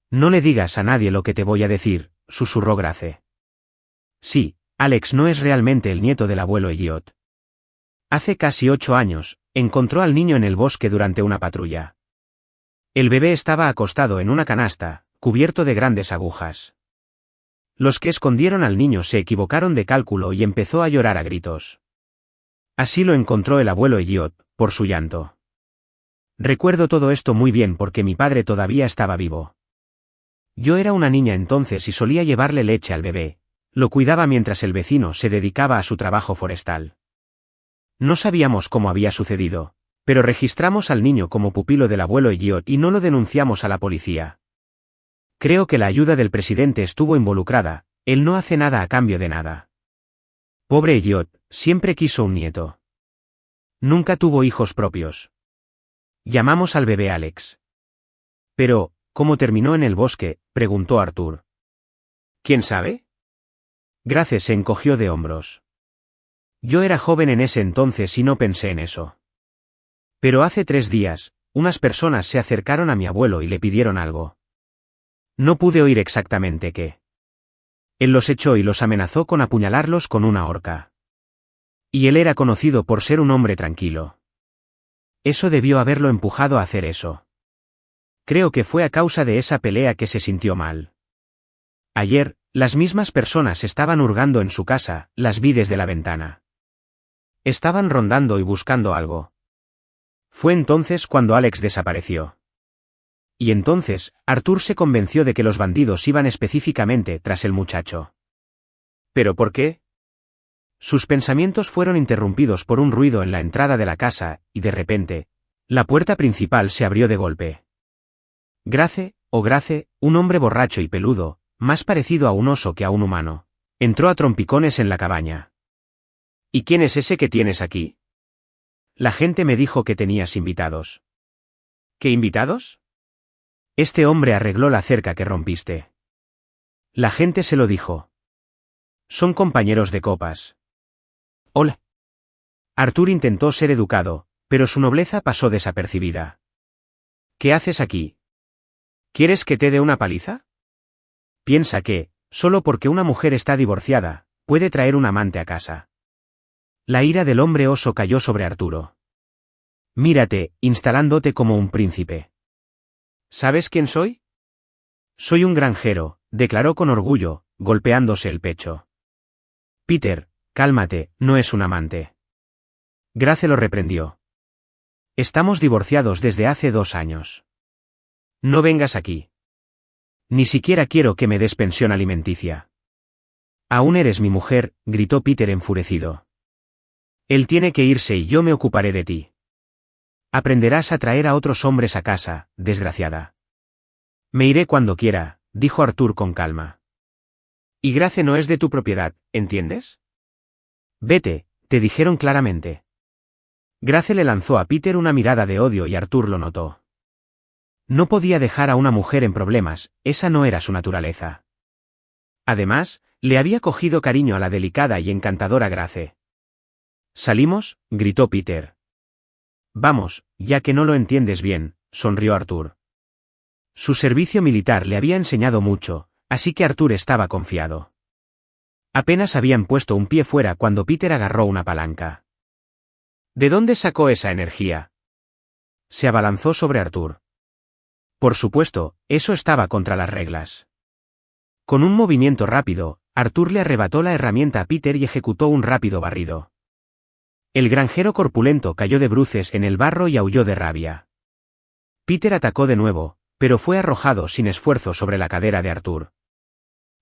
«No le digas a nadie lo que te voy a decir», susurró Grace. «Sí, Alex no es realmente el nieto del abuelo Elliot. Hace casi 8 años, encontró al niño en el bosque durante una patrulla. El bebé estaba acostado en una canasta, cubierto de grandes agujas. Los que escondieron al niño se equivocaron de cálculo y empezó a llorar a gritos. Así lo encontró el abuelo Elliot, por su llanto. Recuerdo todo esto muy bien porque mi padre todavía estaba vivo. Yo era una niña entonces y solía llevarle leche al bebé. Lo cuidaba mientras el vecino se dedicaba a su trabajo forestal. No sabíamos cómo había sucedido, pero registramos al niño como pupilo del abuelo Elliot y no lo denunciamos a la policía. Creo que la ayuda del presidente estuvo involucrada, él no hace nada a cambio de nada. Pobre Elliot, siempre quiso un nieto. Nunca tuvo hijos propios. Llamamos al bebé Alex. Pero, ¿cómo terminó en el bosque?, preguntó Arthur. ¿Quién sabe? Grace se encogió de hombros. Yo era joven en ese entonces y no pensé en eso. Pero hace 3 días, unas personas se acercaron a mi abuelo y le pidieron algo. No pude oír exactamente qué. Él los echó y los amenazó con apuñalarlos con una horca. Y él era conocido por ser un hombre tranquilo. Eso debió haberlo empujado a hacer eso. Creo que fue a causa de esa pelea que se sintió mal. Ayer, las mismas personas estaban hurgando en su casa, las vi desde la ventana. Estaban rondando y buscando algo. Fue entonces cuando Alex desapareció. Y entonces, Arthur se convenció de que los bandidos iban específicamente tras el muchacho. ¿Pero por qué? Sus pensamientos fueron interrumpidos por un ruido en la entrada de la casa, y de repente, la puerta principal se abrió de golpe. Grace, un hombre borracho y peludo, más parecido a un oso que a un humano, entró a trompicones en la cabaña. ¿Y quién es ese que tienes aquí? La gente me dijo que tenías invitados. ¿Qué invitados? Este hombre arregló la cerca que rompiste. La gente se lo dijo. Son compañeros de copas. Hola. Arthur intentó ser educado, pero su nobleza pasó desapercibida. ¿Qué haces aquí? ¿Quieres que te dé una paliza? Piensa que, solo porque una mujer está divorciada, puede traer un amante a casa. La ira del hombre oso cayó sobre Arturo. Mírate, instalándote como un príncipe. ¿Sabes quién soy? Soy un granjero, declaró con orgullo, golpeándose el pecho. Peter, cálmate, no es un amante. Grace lo reprendió. Estamos divorciados desde hace 2 años. No vengas aquí. Ni siquiera quiero que me des pensión alimenticia. Aún eres mi mujer, gritó Peter enfurecido. Él tiene que irse y yo me ocuparé de ti. Aprenderás a traer a otros hombres a casa, desgraciada. Me iré cuando quiera, dijo Arthur con calma. Y Grace no es de tu propiedad, ¿entiendes? Vete, te dijeron claramente. Grace le lanzó a Peter una mirada de odio y Arthur lo notó. No podía dejar a una mujer en problemas, esa no era su naturaleza. Además, le había cogido cariño a la delicada y encantadora Grace. ¿Salimos?, gritó Peter. Vamos, ya que no lo entiendes bien, sonrió Arthur. Su servicio militar le había enseñado mucho, así que Arthur estaba confiado. Apenas habían puesto un pie fuera cuando Peter agarró una palanca. ¿De dónde sacó esa energía? Se abalanzó sobre Arthur. Por supuesto, eso estaba contra las reglas. Con un movimiento rápido, Arthur le arrebató la herramienta a Peter y ejecutó un rápido barrido. El granjero corpulento cayó de bruces en el barro y aulló de rabia. Peter atacó de nuevo, pero fue arrojado sin esfuerzo sobre la cadera de Arthur.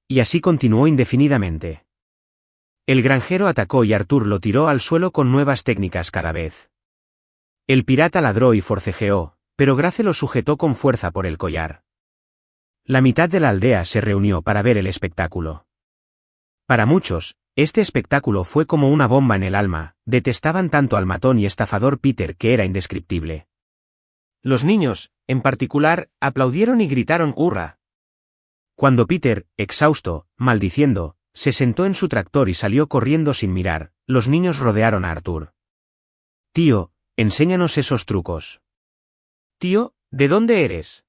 Y así continuó indefinidamente. El granjero atacó y Arthur lo tiró al suelo con nuevas técnicas cada vez. El pirata ladró y forcejeó, pero Grace lo sujetó con fuerza por el collar. La mitad de la aldea se reunió para ver el espectáculo. Para muchos, este espectáculo fue como una bomba en el alma, detestaban tanto al matón y estafador Peter que era indescriptible. Los niños, en particular, aplaudieron y gritaron ¡hurra! Cuando Peter, exhausto, maldiciendo, se sentó en su tractor y salió corriendo sin mirar, los niños rodearon a Arthur. Tío, enséñanos esos trucos. Tío, ¿de dónde eres?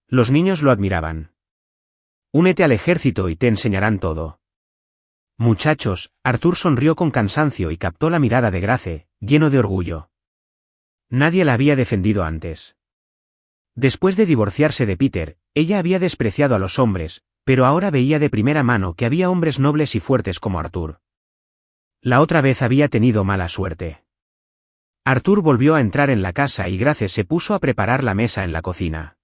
Los niños lo admiraban. Únete al ejército y te enseñarán todo. Muchachos, Arthur sonrió con cansancio y captó la mirada de Grace, lleno de orgullo. Nadie la había defendido antes. Después de divorciarse de Peter, ella había despreciado a los hombres, pero ahora veía de primera mano que había hombres nobles y fuertes como Arthur. La otra vez había tenido mala suerte. Arthur volvió a entrar en la casa y Grace se puso a preparar la mesa en la cocina.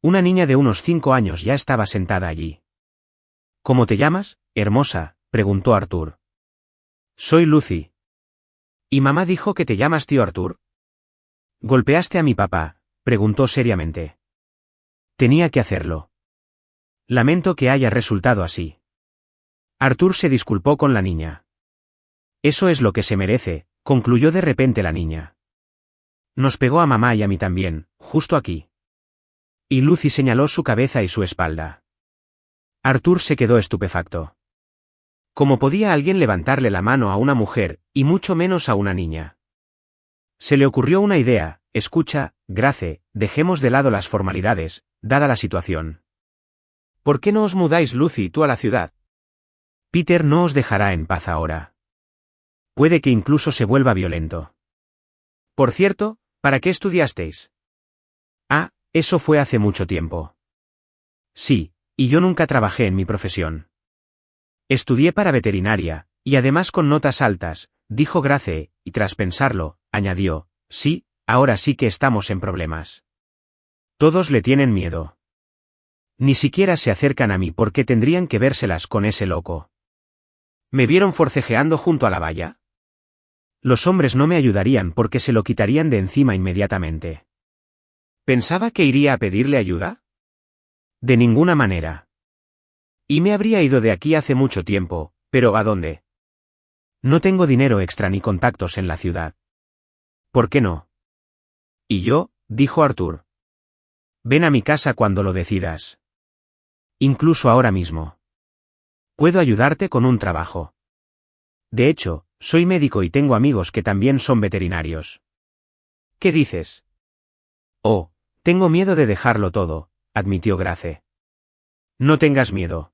Una niña de unos 5 años ya estaba sentada allí. ¿Cómo te llamas, hermosa?, preguntó Arthur. Soy Lucy. ¿Y mamá dijo que te llamas tío Arthur? ¿Golpeaste a mi papá?, preguntó seriamente. Tenía que hacerlo. Lamento que haya resultado así. Arthur se disculpó con la niña. Eso es lo que se merece, concluyó de repente la niña. Nos pegó a mamá y a mí también, justo aquí. Y Lucy señaló su cabeza y su espalda. Arthur se quedó estupefacto. ¿Cómo podía alguien levantarle la mano a una mujer, y mucho menos a una niña? Se le ocurrió una idea: escucha, Grace, dejemos de lado las formalidades, dada la situación. ¿Por qué no os mudáis Lucy y tú a la ciudad? Peter no os dejará en paz ahora. Puede que incluso se vuelva violento. Por cierto, ¿para qué estudiasteis? Ah, eso fue hace mucho tiempo. Sí, y yo nunca trabajé en mi profesión. Estudié para veterinaria, y además con notas altas, dijo Grace, y tras pensarlo, añadió, sí, ahora sí que estamos en problemas. Todos le tienen miedo. Ni siquiera se acercan a mí porque tendrían que vérselas con ese loco. ¿Me vieron forcejeando junto a la valla? Los hombres no me ayudarían porque se lo quitarían de encima inmediatamente. ¿Pensaba que iría a pedirle ayuda? De ninguna manera. Y me habría ido de aquí hace mucho tiempo, pero ¿a dónde? No tengo dinero extra ni contactos en la ciudad. ¿Por qué no? ¿Y yo?, dijo Arthur. Ven a mi casa cuando lo decidas. Incluso ahora mismo. Puedo ayudarte con un trabajo. De hecho, soy médico y tengo amigos que también son veterinarios. ¿Qué dices? Oh, tengo miedo de dejarlo todo, admitió Grace. No tengas miedo.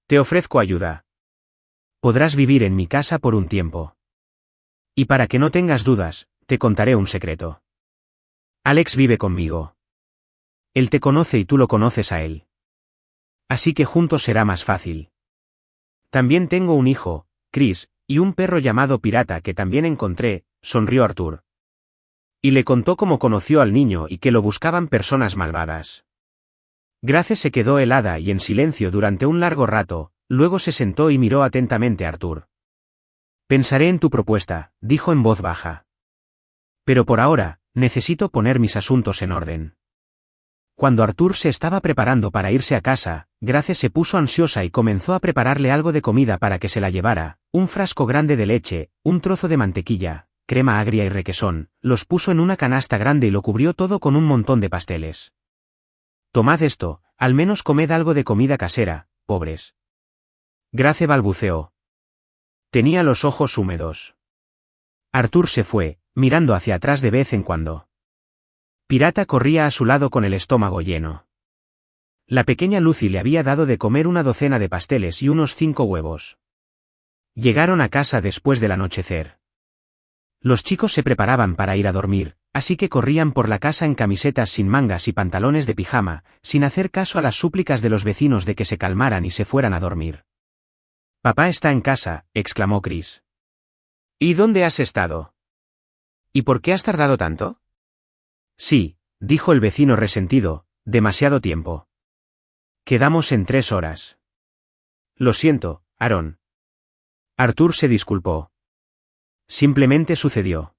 Te ofrezco ayuda. Podrás vivir en mi casa por un tiempo. Y para que no tengas dudas, te contaré un secreto. Alex vive conmigo. Él te conoce y tú lo conoces a él. Así que juntos será más fácil. También tengo un hijo, Chris, y un perro llamado Pirata que también encontré, sonrió Arthur. Y le contó cómo conoció al niño y que lo buscaban personas malvadas. Grace se quedó helada y en silencio durante un largo rato, luego se sentó y miró atentamente a Arthur. Pensaré en tu propuesta, dijo en voz baja. Pero por ahora, necesito poner mis asuntos en orden. Cuando Arthur se estaba preparando para irse a casa, Grace se puso ansiosa y comenzó a prepararle algo de comida para que se la llevara, un frasco grande de leche, un trozo de mantequilla, crema agria y requesón, los puso en una canasta grande y lo cubrió todo con un montón de pasteles. Tomad esto, al menos comed algo de comida casera, pobres. Grace balbuceó. Tenía los ojos húmedos. Arthur se fue, mirando hacia atrás de vez en cuando. Pirata corría a su lado con el estómago lleno. La pequeña Lucy le había dado de comer una docena de pasteles y unos 5 huevos. Llegaron a casa después del anochecer. Los chicos se preparaban para ir a dormir, así que corrían por la casa en camisetas sin mangas y pantalones de pijama, sin hacer caso a las súplicas de los vecinos de que se calmaran y se fueran a dormir. «Papá está en casa», exclamó Chris. «¿Y dónde has estado? ¿Y por qué has tardado tanto?» «Sí», dijo el vecino resentido, «demasiado tiempo. Quedamos en 3 horas». «Lo siento, Aaron». Arthur se disculpó. Simplemente sucedió.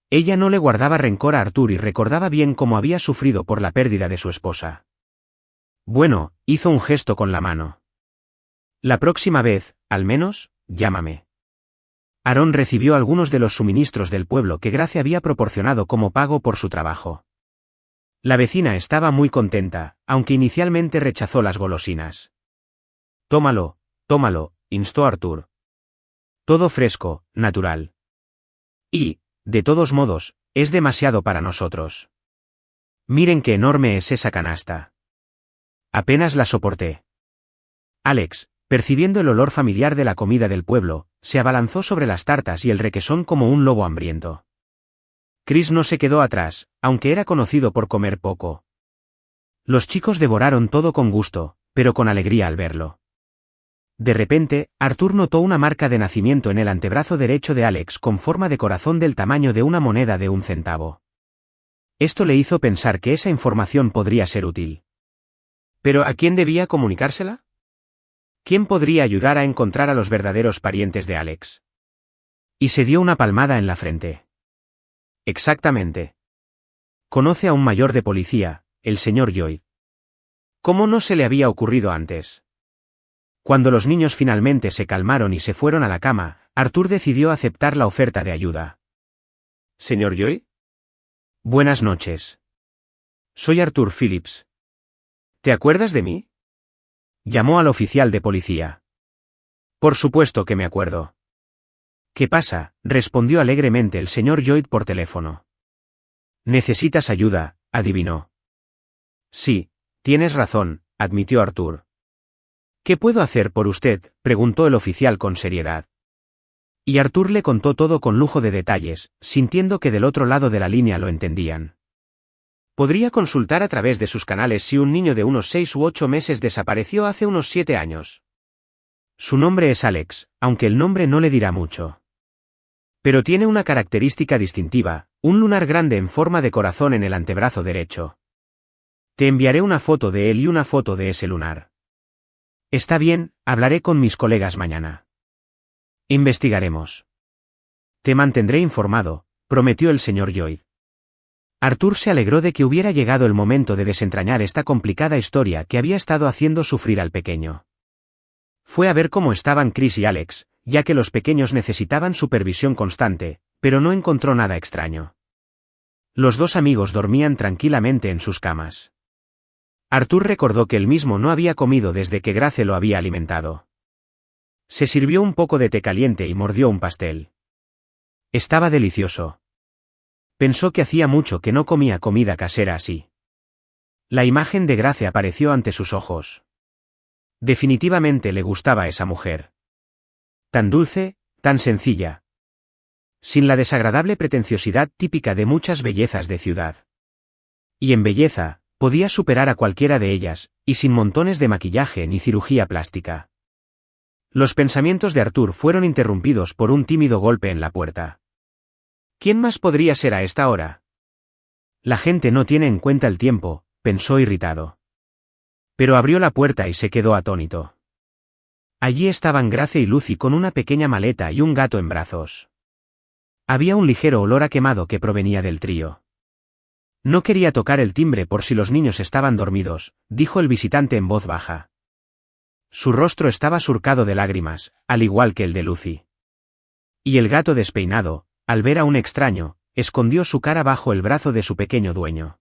Ella no le guardaba rencor a Arthur y recordaba bien cómo había sufrido por la pérdida de su esposa. Bueno, hizo un gesto con la mano. La próxima vez, al menos, llámame. Aaron recibió algunos de los suministros del pueblo que Grace había proporcionado como pago por su trabajo. La vecina estaba muy contenta, aunque inicialmente rechazó las golosinas. Tómalo, instó Arthur. Todo fresco, natural. Y, de todos modos, es demasiado para nosotros. Miren qué enorme es esa canasta. Apenas la soporté. Alex, percibiendo el olor familiar de la comida del pueblo, se abalanzó sobre las tartas y el requesón como un lobo hambriento. Chris no se quedó atrás, aunque era conocido por comer poco. Los chicos devoraron todo con gusto, pero con alegría al verlo. De repente, Arthur notó una marca de nacimiento en el antebrazo derecho de Alex con forma de corazón del tamaño de una moneda de 1 centavo. Esto le hizo pensar que esa información podría ser útil. ¿Pero a quién debía comunicársela? ¿Quién podría ayudar a encontrar a los verdaderos parientes de Alex? Y se dio una palmada en la frente. Exactamente. Conoce a un mayor de policía, el señor Joy. ¿Cómo no se le había ocurrido antes? Cuando los niños finalmente se calmaron y se fueron a la cama, Arthur decidió aceptar la oferta de ayuda. ¿Señor Joy? Buenas noches. Soy Arthur Phillips. ¿Te acuerdas de mí? Llamó al oficial de policía. Por supuesto que me acuerdo. ¿Qué pasa?, respondió alegremente el señor Lloyd por teléfono. Necesitas ayuda, adivinó. Sí, tienes razón, admitió Arthur. ¿Qué puedo hacer por usted?, preguntó el oficial con seriedad. Y Arthur le contó todo con lujo de detalles, sintiendo que del otro lado de la línea lo entendían. Podría consultar a través de sus canales si un niño de unos 6 u 8 meses desapareció hace unos 7 años. Su nombre es Alex, aunque el nombre no le dirá mucho. Pero tiene una característica distintiva, un lunar grande en forma de corazón en el antebrazo derecho. Te enviaré una foto de él y una foto de ese lunar. Está bien, hablaré con mis colegas mañana. Investigaremos. Te mantendré informado, prometió el señor Lloyd. Arthur se alegró de que hubiera llegado el momento de desentrañar esta complicada historia que había estado haciendo sufrir al pequeño. Fue a ver cómo estaban Chris y Alex, ya que los pequeños necesitaban supervisión constante, pero no encontró nada extraño. Los dos amigos dormían tranquilamente en sus camas. Arthur recordó que él mismo no había comido desde que Grace lo había alimentado. Se sirvió un poco de té caliente y mordió un pastel. Estaba delicioso. Pensó que hacía mucho que no comía comida casera así. La imagen de Grace apareció ante sus ojos. Definitivamente le gustaba esa mujer. Tan dulce, tan sencilla. Sin la desagradable pretenciosidad típica de muchas bellezas de ciudad. Y en belleza, podía superar a cualquiera de ellas, y sin montones de maquillaje ni cirugía plástica. Los pensamientos de Arthur fueron interrumpidos por un tímido golpe en la puerta. ¿Quién más podría ser a esta hora? La gente no tiene en cuenta el tiempo, pensó irritado. Pero abrió la puerta y se quedó atónito. Allí estaban Grace y Lucy con una pequeña maleta y un gato en brazos. Había un ligero olor a quemado que provenía del trío. No quería tocar el timbre por si los niños estaban dormidos, dijo el visitante en voz baja. Su rostro estaba surcado de lágrimas, al igual que el de Lucy. Y el gato despeinado, al ver a un extraño, escondió su cara bajo el brazo de su pequeño dueño.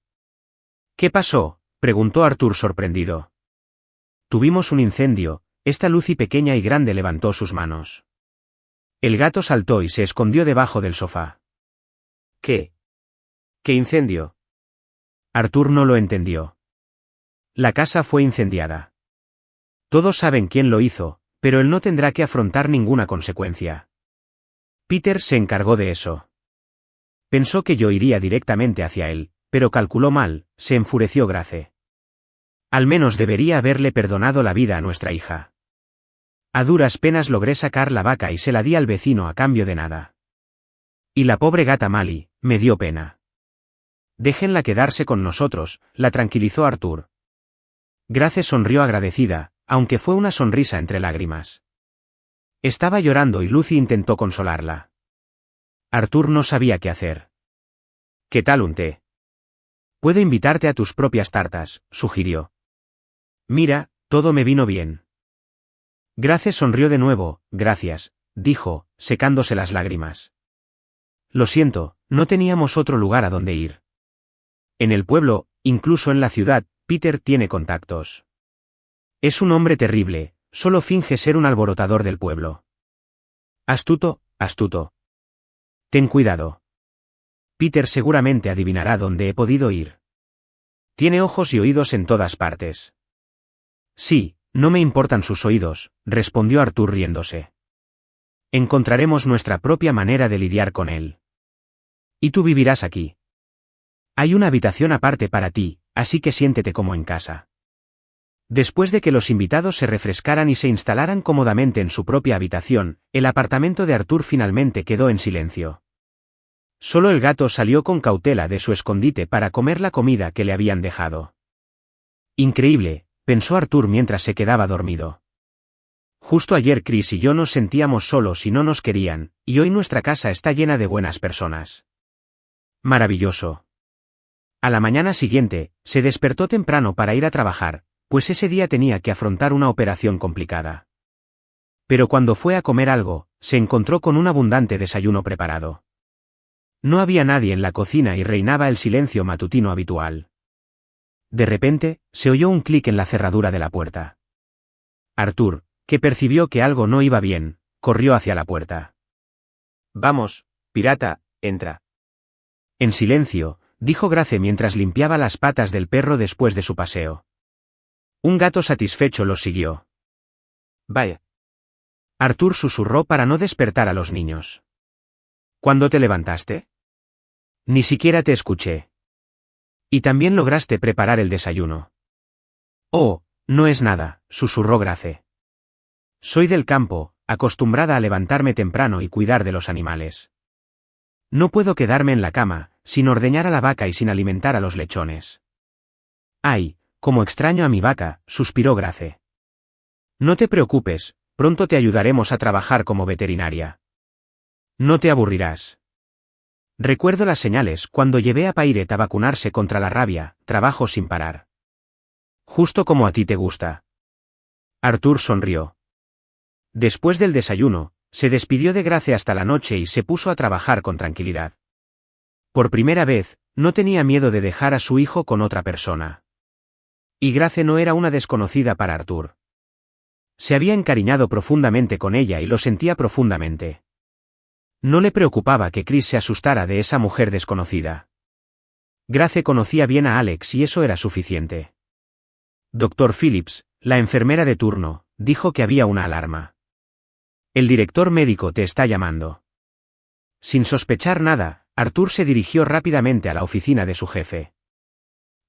¿Qué pasó?, preguntó Arthur sorprendido. Tuvimos un incendio. Esta Lucy pequeña y grande levantó sus manos. El gato saltó y se escondió debajo del sofá. ¿Qué? ¿Qué incendio? Arthur no lo entendió. La casa fue incendiada. Todos saben quién lo hizo, pero él no tendrá que afrontar ninguna consecuencia. Peter se encargó de eso. Pensó que yo iría directamente hacia él, pero calculó mal, se enfureció Grace. Al menos debería haberle perdonado la vida a nuestra hija. A duras penas logré sacar la vaca y se la di al vecino a cambio de nada. Y la pobre gata Mali, me dio pena. Déjenla quedarse con nosotros, la tranquilizó Arthur. Grace sonrió agradecida, aunque fue una sonrisa entre lágrimas. Estaba llorando y Lucy intentó consolarla. Arthur no sabía qué hacer. ¿Qué tal un té? Puedo invitarte a tus propias tartas, sugirió. Mira, todo me vino bien. Grace sonrió de nuevo. Gracias, dijo, secándose las lágrimas. Lo siento, no teníamos otro lugar a donde ir. En el pueblo, incluso en la ciudad, Peter tiene contactos. Es un hombre terrible, solo finge ser un alborotador del pueblo. Astuto, astuto. Ten cuidado. Peter seguramente adivinará dónde he podido ir. Tiene ojos y oídos en todas partes. Sí, no me importan sus oídos, respondió Arthur riéndose. Encontraremos nuestra propia manera de lidiar con él. Y tú vivirás aquí. Hay una habitación aparte para ti, así que siéntete como en casa. Después de que los invitados se refrescaran y se instalaran cómodamente en su propia habitación, el apartamento de Arthur finalmente quedó en silencio. Solo el gato salió con cautela de su escondite para comer la comida que le habían dejado. Increíble, pensó Arthur mientras se quedaba dormido. Justo ayer Chris y yo nos sentíamos solos y no nos querían, y hoy nuestra casa está llena de buenas personas. Maravilloso. A la mañana siguiente, se despertó temprano para ir a trabajar, pues ese día tenía que afrontar una operación complicada. Pero cuando fue a comer algo, se encontró con un abundante desayuno preparado. No había nadie en la cocina y reinaba el silencio matutino habitual. De repente, se oyó un clic en la cerradura de la puerta. Arthur, que percibió que algo no iba bien, corrió hacia la puerta. Vamos, pirata, entra. En silencio, dijo Grace mientras limpiaba las patas del perro después de su paseo. Un gato satisfecho los siguió. Vaya. Arthur susurró para no despertar a los niños. ¿Cuándo te levantaste? Ni siquiera te escuché. Y también lograste preparar el desayuno. Oh, no es nada, susurró Grace. Soy del campo, acostumbrada a levantarme temprano y cuidar de los animales. No puedo quedarme en la cama, sin ordeñar a la vaca y sin alimentar a los lechones. Ay, cómo extraño a mi vaca, suspiró Grace. No te preocupes, pronto te ayudaremos a trabajar como veterinaria. No te aburrirás. Recuerdo las señales cuando llevé a Pairet a vacunarse contra la rabia, trabajo sin parar. Justo como a ti te gusta. Arthur sonrió. Después del desayuno, Se despidió de Grace hasta la noche y se puso a trabajar con tranquilidad. Por primera vez, no tenía miedo de dejar a su hijo con otra persona. Y Grace no era una desconocida para Arthur. Se había encariñado profundamente con ella y lo sentía profundamente. No le preocupaba que Chris se asustara de esa mujer desconocida. Grace conocía bien a Alex y eso era suficiente. Dr. Phillips, la enfermera de turno, dijo que había una alarma. El director médico te está llamando. Sin sospechar nada, Arthur se dirigió rápidamente a la oficina de su jefe.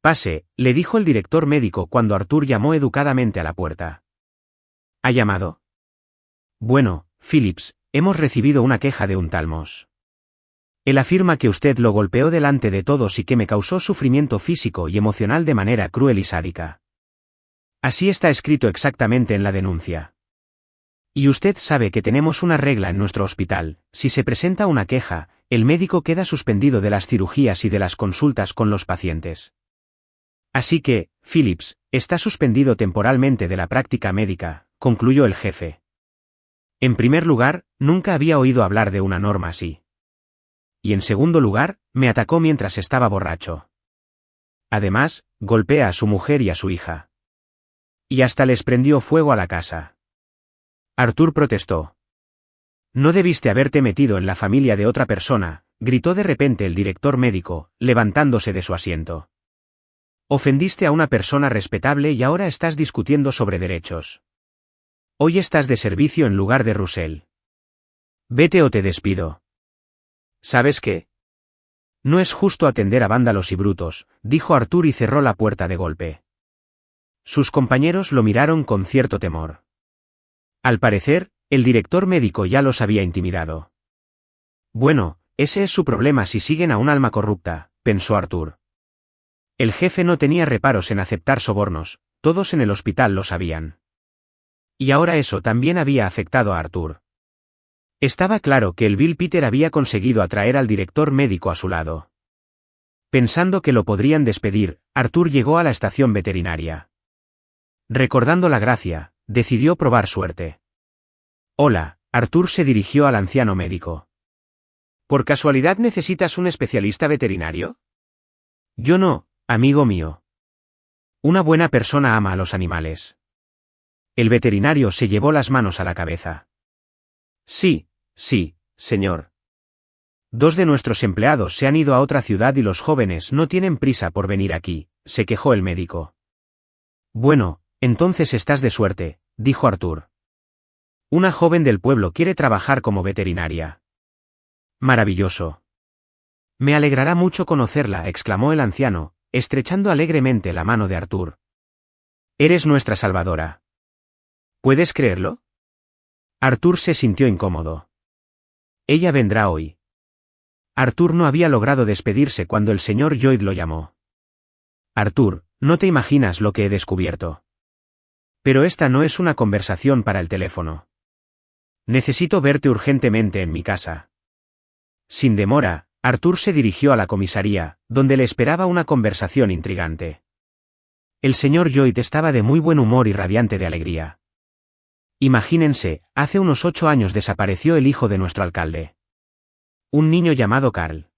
Pase, le dijo el director médico cuando Arthur llamó educadamente a la puerta. ¿Ha llamado? Bueno, Phillips, hemos recibido una queja de un tal Moss. Él afirma que usted lo golpeó delante de todos y que me causó sufrimiento físico y emocional de manera cruel y sádica. Así está escrito exactamente en la denuncia. Y usted sabe que tenemos una regla en nuestro hospital: si se presenta una queja, el médico queda suspendido de las cirugías y de las consultas con los pacientes. Así que, Phillips, está suspendido temporalmente de la práctica médica, concluyó el jefe. En primer lugar, nunca había oído hablar de una norma así. Y en segundo lugar, me atacó mientras estaba borracho. Además, golpea a su mujer y a su hija. Y hasta les prendió fuego a la casa. Arthur protestó. No debiste haberte metido en la familia de otra persona, gritó de repente el director médico, levantándose de su asiento. Ofendiste a una persona respetable y ahora estás discutiendo sobre derechos. Hoy estás de servicio en lugar de Russell. Vete o te despido. ¿Sabes qué? No es justo atender a vándalos y brutos, dijo Arthur y cerró la puerta de golpe. Sus compañeros lo miraron con cierto temor. Al parecer, el director médico ya los había intimidado. Bueno, ese es su problema si siguen a un alma corrupta, pensó Arthur. El jefe no tenía reparos en aceptar sobornos, todos en el hospital lo sabían. Y ahora eso también había afectado a Arthur. Estaba claro que el Bill Peter había conseguido atraer al director médico a su lado. Pensando que lo podrían despedir, Arthur llegó a la estación veterinaria. Recordando la gracia, decidió probar suerte. Hola, Arthur se dirigió al anciano médico. ¿Por casualidad necesitas un especialista veterinario? Yo no, amigo mío. Una buena persona ama a los animales. El veterinario se llevó las manos a la cabeza. Sí, señor. 2 de nuestros empleados se han ido a otra ciudad y los jóvenes no tienen prisa por venir aquí, se quejó el médico. Bueno, entonces estás de suerte, dijo Arthur. Una joven del pueblo quiere trabajar como veterinaria. Maravilloso. Me alegrará mucho conocerla, exclamó el anciano, estrechando alegremente la mano de Arthur. Eres nuestra salvadora. ¿Puedes creerlo? Arthur se sintió incómodo. Ella vendrá hoy. Arthur no había logrado despedirse cuando el señor Lloyd lo llamó. Arthur, no te imaginas lo que he descubierto. Pero esta no es una conversación para el teléfono. Necesito verte urgentemente en mi casa. Sin demora, Arthur se dirigió a la comisaría, donde le esperaba una conversación intrigante. El señor Lloyd estaba de muy buen humor y radiante de alegría. Imagínense, hace unos 8 años desapareció el hijo de nuestro alcalde. Un niño llamado Carl.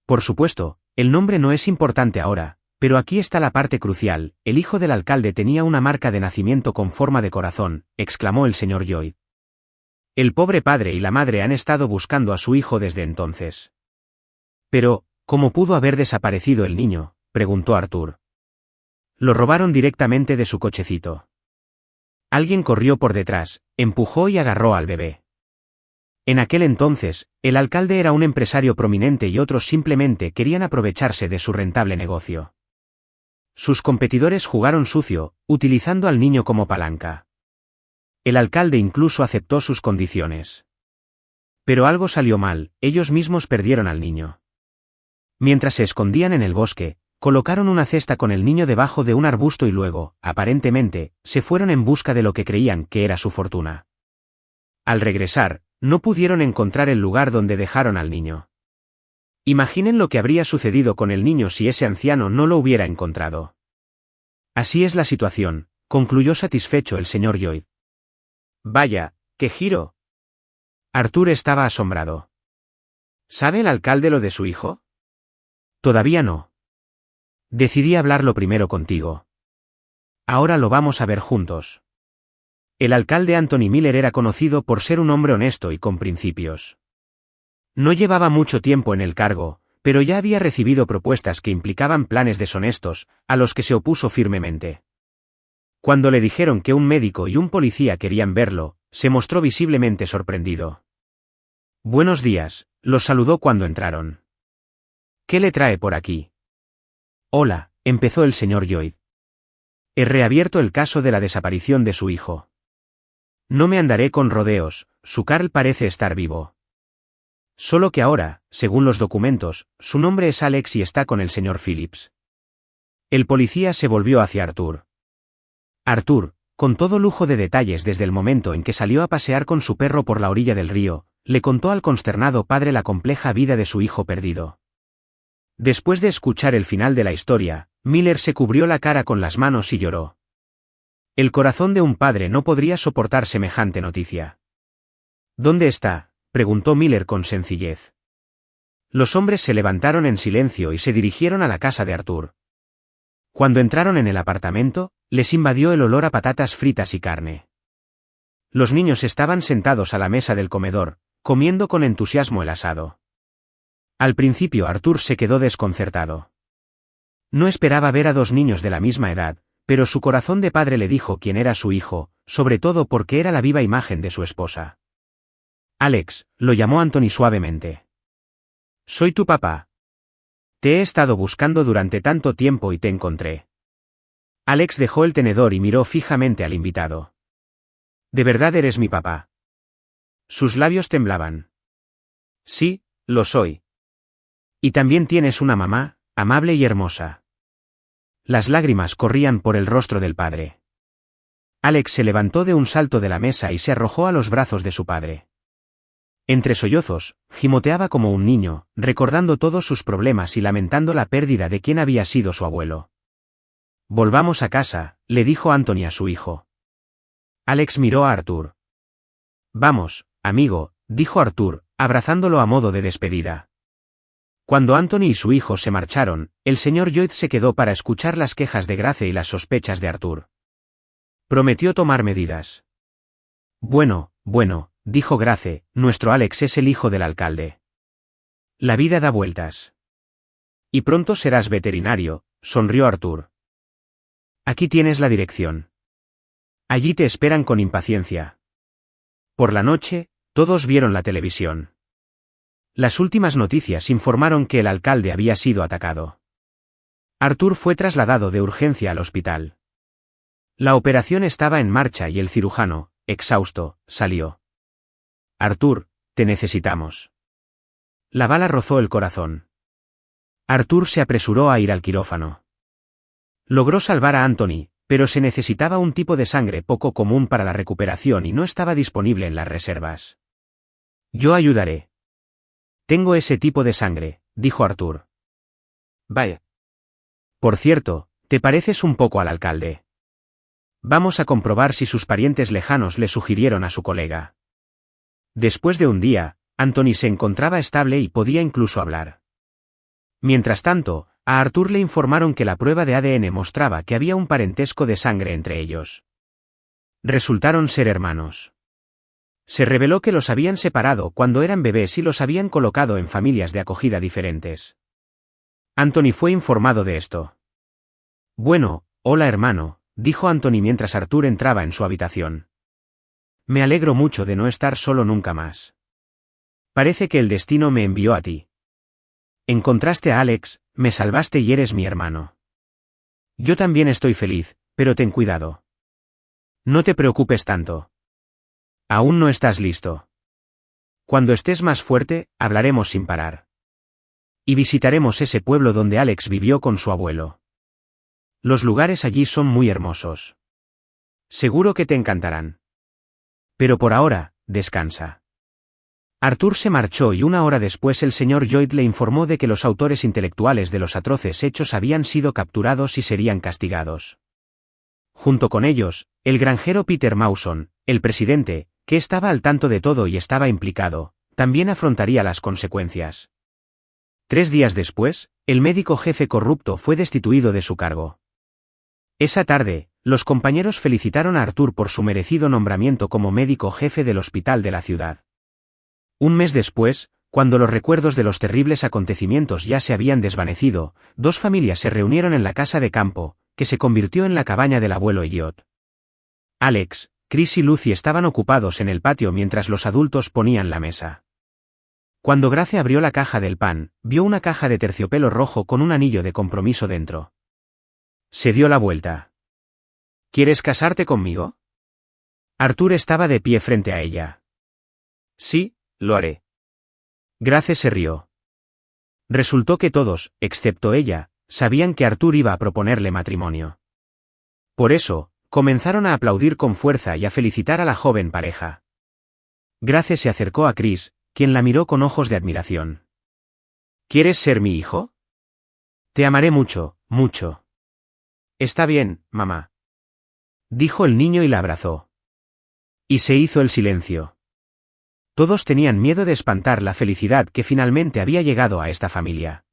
Por supuesto, el nombre no es importante ahora, pero aquí está la parte crucial: el hijo del alcalde tenía una marca de nacimiento con forma de corazón, exclamó el señor Lloyd. El pobre padre y la madre han estado buscando a su hijo desde entonces. Pero, ¿cómo pudo haber desaparecido el niño?, preguntó Arthur. Lo robaron directamente de su cochecito. Alguien corrió por detrás, empujó y agarró al bebé. En aquel entonces, el alcalde era un empresario prominente y otros simplemente querían aprovecharse de su rentable negocio. Sus competidores jugaron sucio, utilizando al niño como palanca. El alcalde incluso aceptó sus condiciones. Pero algo salió mal, ellos mismos perdieron al niño. Mientras se escondían en el bosque, colocaron una cesta con el niño debajo de un arbusto y luego, aparentemente, se fueron en busca de lo que creían que era su fortuna. Al regresar, no pudieron encontrar el lugar donde dejaron al niño. Imaginen lo que habría sucedido con el niño si ese anciano no lo hubiera encontrado. Así es la situación, concluyó satisfecho el señor Lloyd. Vaya, qué giro. Arthur estaba asombrado. ¿Sabe el alcalde lo de su hijo? Todavía no. Decidí hablarlo primero contigo. Ahora lo vamos a ver juntos. El alcalde Anthony Miller era conocido por ser un hombre honesto y con principios. No llevaba mucho tiempo en el cargo, pero ya había recibido propuestas que implicaban planes deshonestos, a los que se opuso firmemente. Cuando le dijeron que un médico y un policía querían verlo, se mostró visiblemente sorprendido. Buenos días, los saludó cuando entraron. ¿Qué le trae por aquí? Hola, empezó el señor Lloyd. He reabierto el caso de la desaparición de su hijo. No me andaré con rodeos, su Carl parece estar vivo. Solo que ahora, según los documentos, su nombre es Alex y está con el señor Phillips. El policía se volvió hacia Arthur. Arthur, con todo lujo de detalles desde el momento en que salió a pasear con su perro por la orilla del río, le contó al consternado padre la compleja vida de su hijo perdido. Después de escuchar el final de la historia, Miller se cubrió la cara con las manos y lloró. El corazón de un padre no podría soportar semejante noticia. ¿Dónde está?, preguntó Miller con sencillez. Los hombres se levantaron en silencio y se dirigieron a la casa de Arthur. Cuando entraron en el apartamento, les invadió el olor a patatas fritas y carne. Los niños estaban sentados a la mesa del comedor, comiendo con entusiasmo el asado. Al principio Arthur se quedó desconcertado. No esperaba ver a dos niños de la misma edad, pero su corazón de padre le dijo quién era su hijo, sobre todo porque era la viva imagen de su esposa. Alex, lo llamó Anthony suavemente. Soy tu papá. Te he estado buscando durante tanto tiempo y te encontré. Alex dejó el tenedor y miró fijamente al invitado. ¿De verdad eres mi papá? Sus labios temblaban. Sí, lo soy. Y también tienes una mamá, amable y hermosa. Las lágrimas corrían por el rostro del padre. Alex se levantó de un salto de la mesa y se arrojó a los brazos de su padre. Entre sollozos, gimoteaba como un niño, recordando todos sus problemas y lamentando la pérdida de quien había sido su abuelo. Volvamos a casa, le dijo Anthony a su hijo. Alex miró a Arthur. Vamos, amigo, dijo Arthur, abrazándolo a modo de despedida. Cuando Anthony y su hijo se marcharon, el señor Lloyd se quedó para escuchar las quejas de Grace y las sospechas de Arthur. Prometió tomar medidas. Bueno, dijo Grace, nuestro Alex es el hijo del alcalde. La vida da vueltas. Y pronto serás veterinario, sonrió Arthur. Aquí tienes la dirección. Allí te esperan con impaciencia. Por la noche, todos vieron la televisión. Las últimas noticias informaron que el alcalde había sido atacado. Arthur fue trasladado de urgencia al hospital. La operación estaba en marcha y el cirujano, exhausto, salió. Arthur, te necesitamos. La bala rozó el corazón. Arthur se apresuró a ir al quirófano. Logró salvar a Anthony, pero se necesitaba un tipo de sangre poco común para la recuperación y no estaba disponible en las reservas. Yo ayudaré. Tengo ese tipo de sangre, dijo Arthur. Vaya. Por cierto, te pareces un poco al alcalde. Vamos a comprobar si sus parientes lejanos le sugirieron a su colega. Después de un día, Anthony se encontraba estable y podía incluso hablar. Mientras tanto, a Arthur le informaron que la prueba de ADN mostraba que había un parentesco de sangre entre ellos. Resultaron ser hermanos. Se reveló que los habían separado cuando eran bebés y los habían colocado en familias de acogida diferentes. Anthony fue informado de esto. Bueno, hola hermano, dijo Anthony mientras Arthur entraba en su habitación. Me alegro mucho de no estar solo nunca más. Parece que el destino me envió a ti. Encontraste a Alex, me salvaste y eres mi hermano. Yo también estoy feliz, pero ten cuidado. No te preocupes tanto. Aún no estás listo. Cuando estés más fuerte, hablaremos sin parar. Y visitaremos ese pueblo donde Alex vivió con su abuelo. Los lugares allí son muy hermosos. Seguro que te encantarán. Pero por ahora, descansa. Arthur se marchó y una hora después el señor Lloyd le informó de que los autores intelectuales de los atroces hechos habían sido capturados y serían castigados. Junto con ellos, el granjero Peter Mawson, el presidente, que estaba al tanto de todo y estaba implicado, también afrontaría las consecuencias. 3 días después, el médico jefe corrupto fue destituido de su cargo. Esa tarde, los compañeros felicitaron a Arthur por su merecido nombramiento como médico jefe del hospital de la ciudad. Un mes después, cuando los recuerdos de los terribles acontecimientos ya se habían desvanecido, 2 familias se reunieron en la casa de campo, que se convirtió en la cabaña del abuelo Elliot. Alex, Chris y Lucy estaban ocupados en el patio mientras los adultos ponían la mesa. Cuando Grace abrió la caja del pan, vio una caja de terciopelo rojo con un anillo de compromiso dentro. Se dio la vuelta. ¿Quieres casarte conmigo? Arthur estaba de pie frente a ella. Sí, lo haré. Grace se rió. Resultó que todos, excepto ella, sabían que Arthur iba a proponerle matrimonio. Por eso, comenzaron a aplaudir con fuerza y a felicitar a la joven pareja. Grace se acercó a Chris, quien la miró con ojos de admiración. ¿Quieres ser mi hijo? Te amaré mucho, mucho. Está bien, mamá. Dijo el niño y la abrazó. Y se hizo el silencio. Todos tenían miedo de espantar la felicidad que finalmente había llegado a esta familia.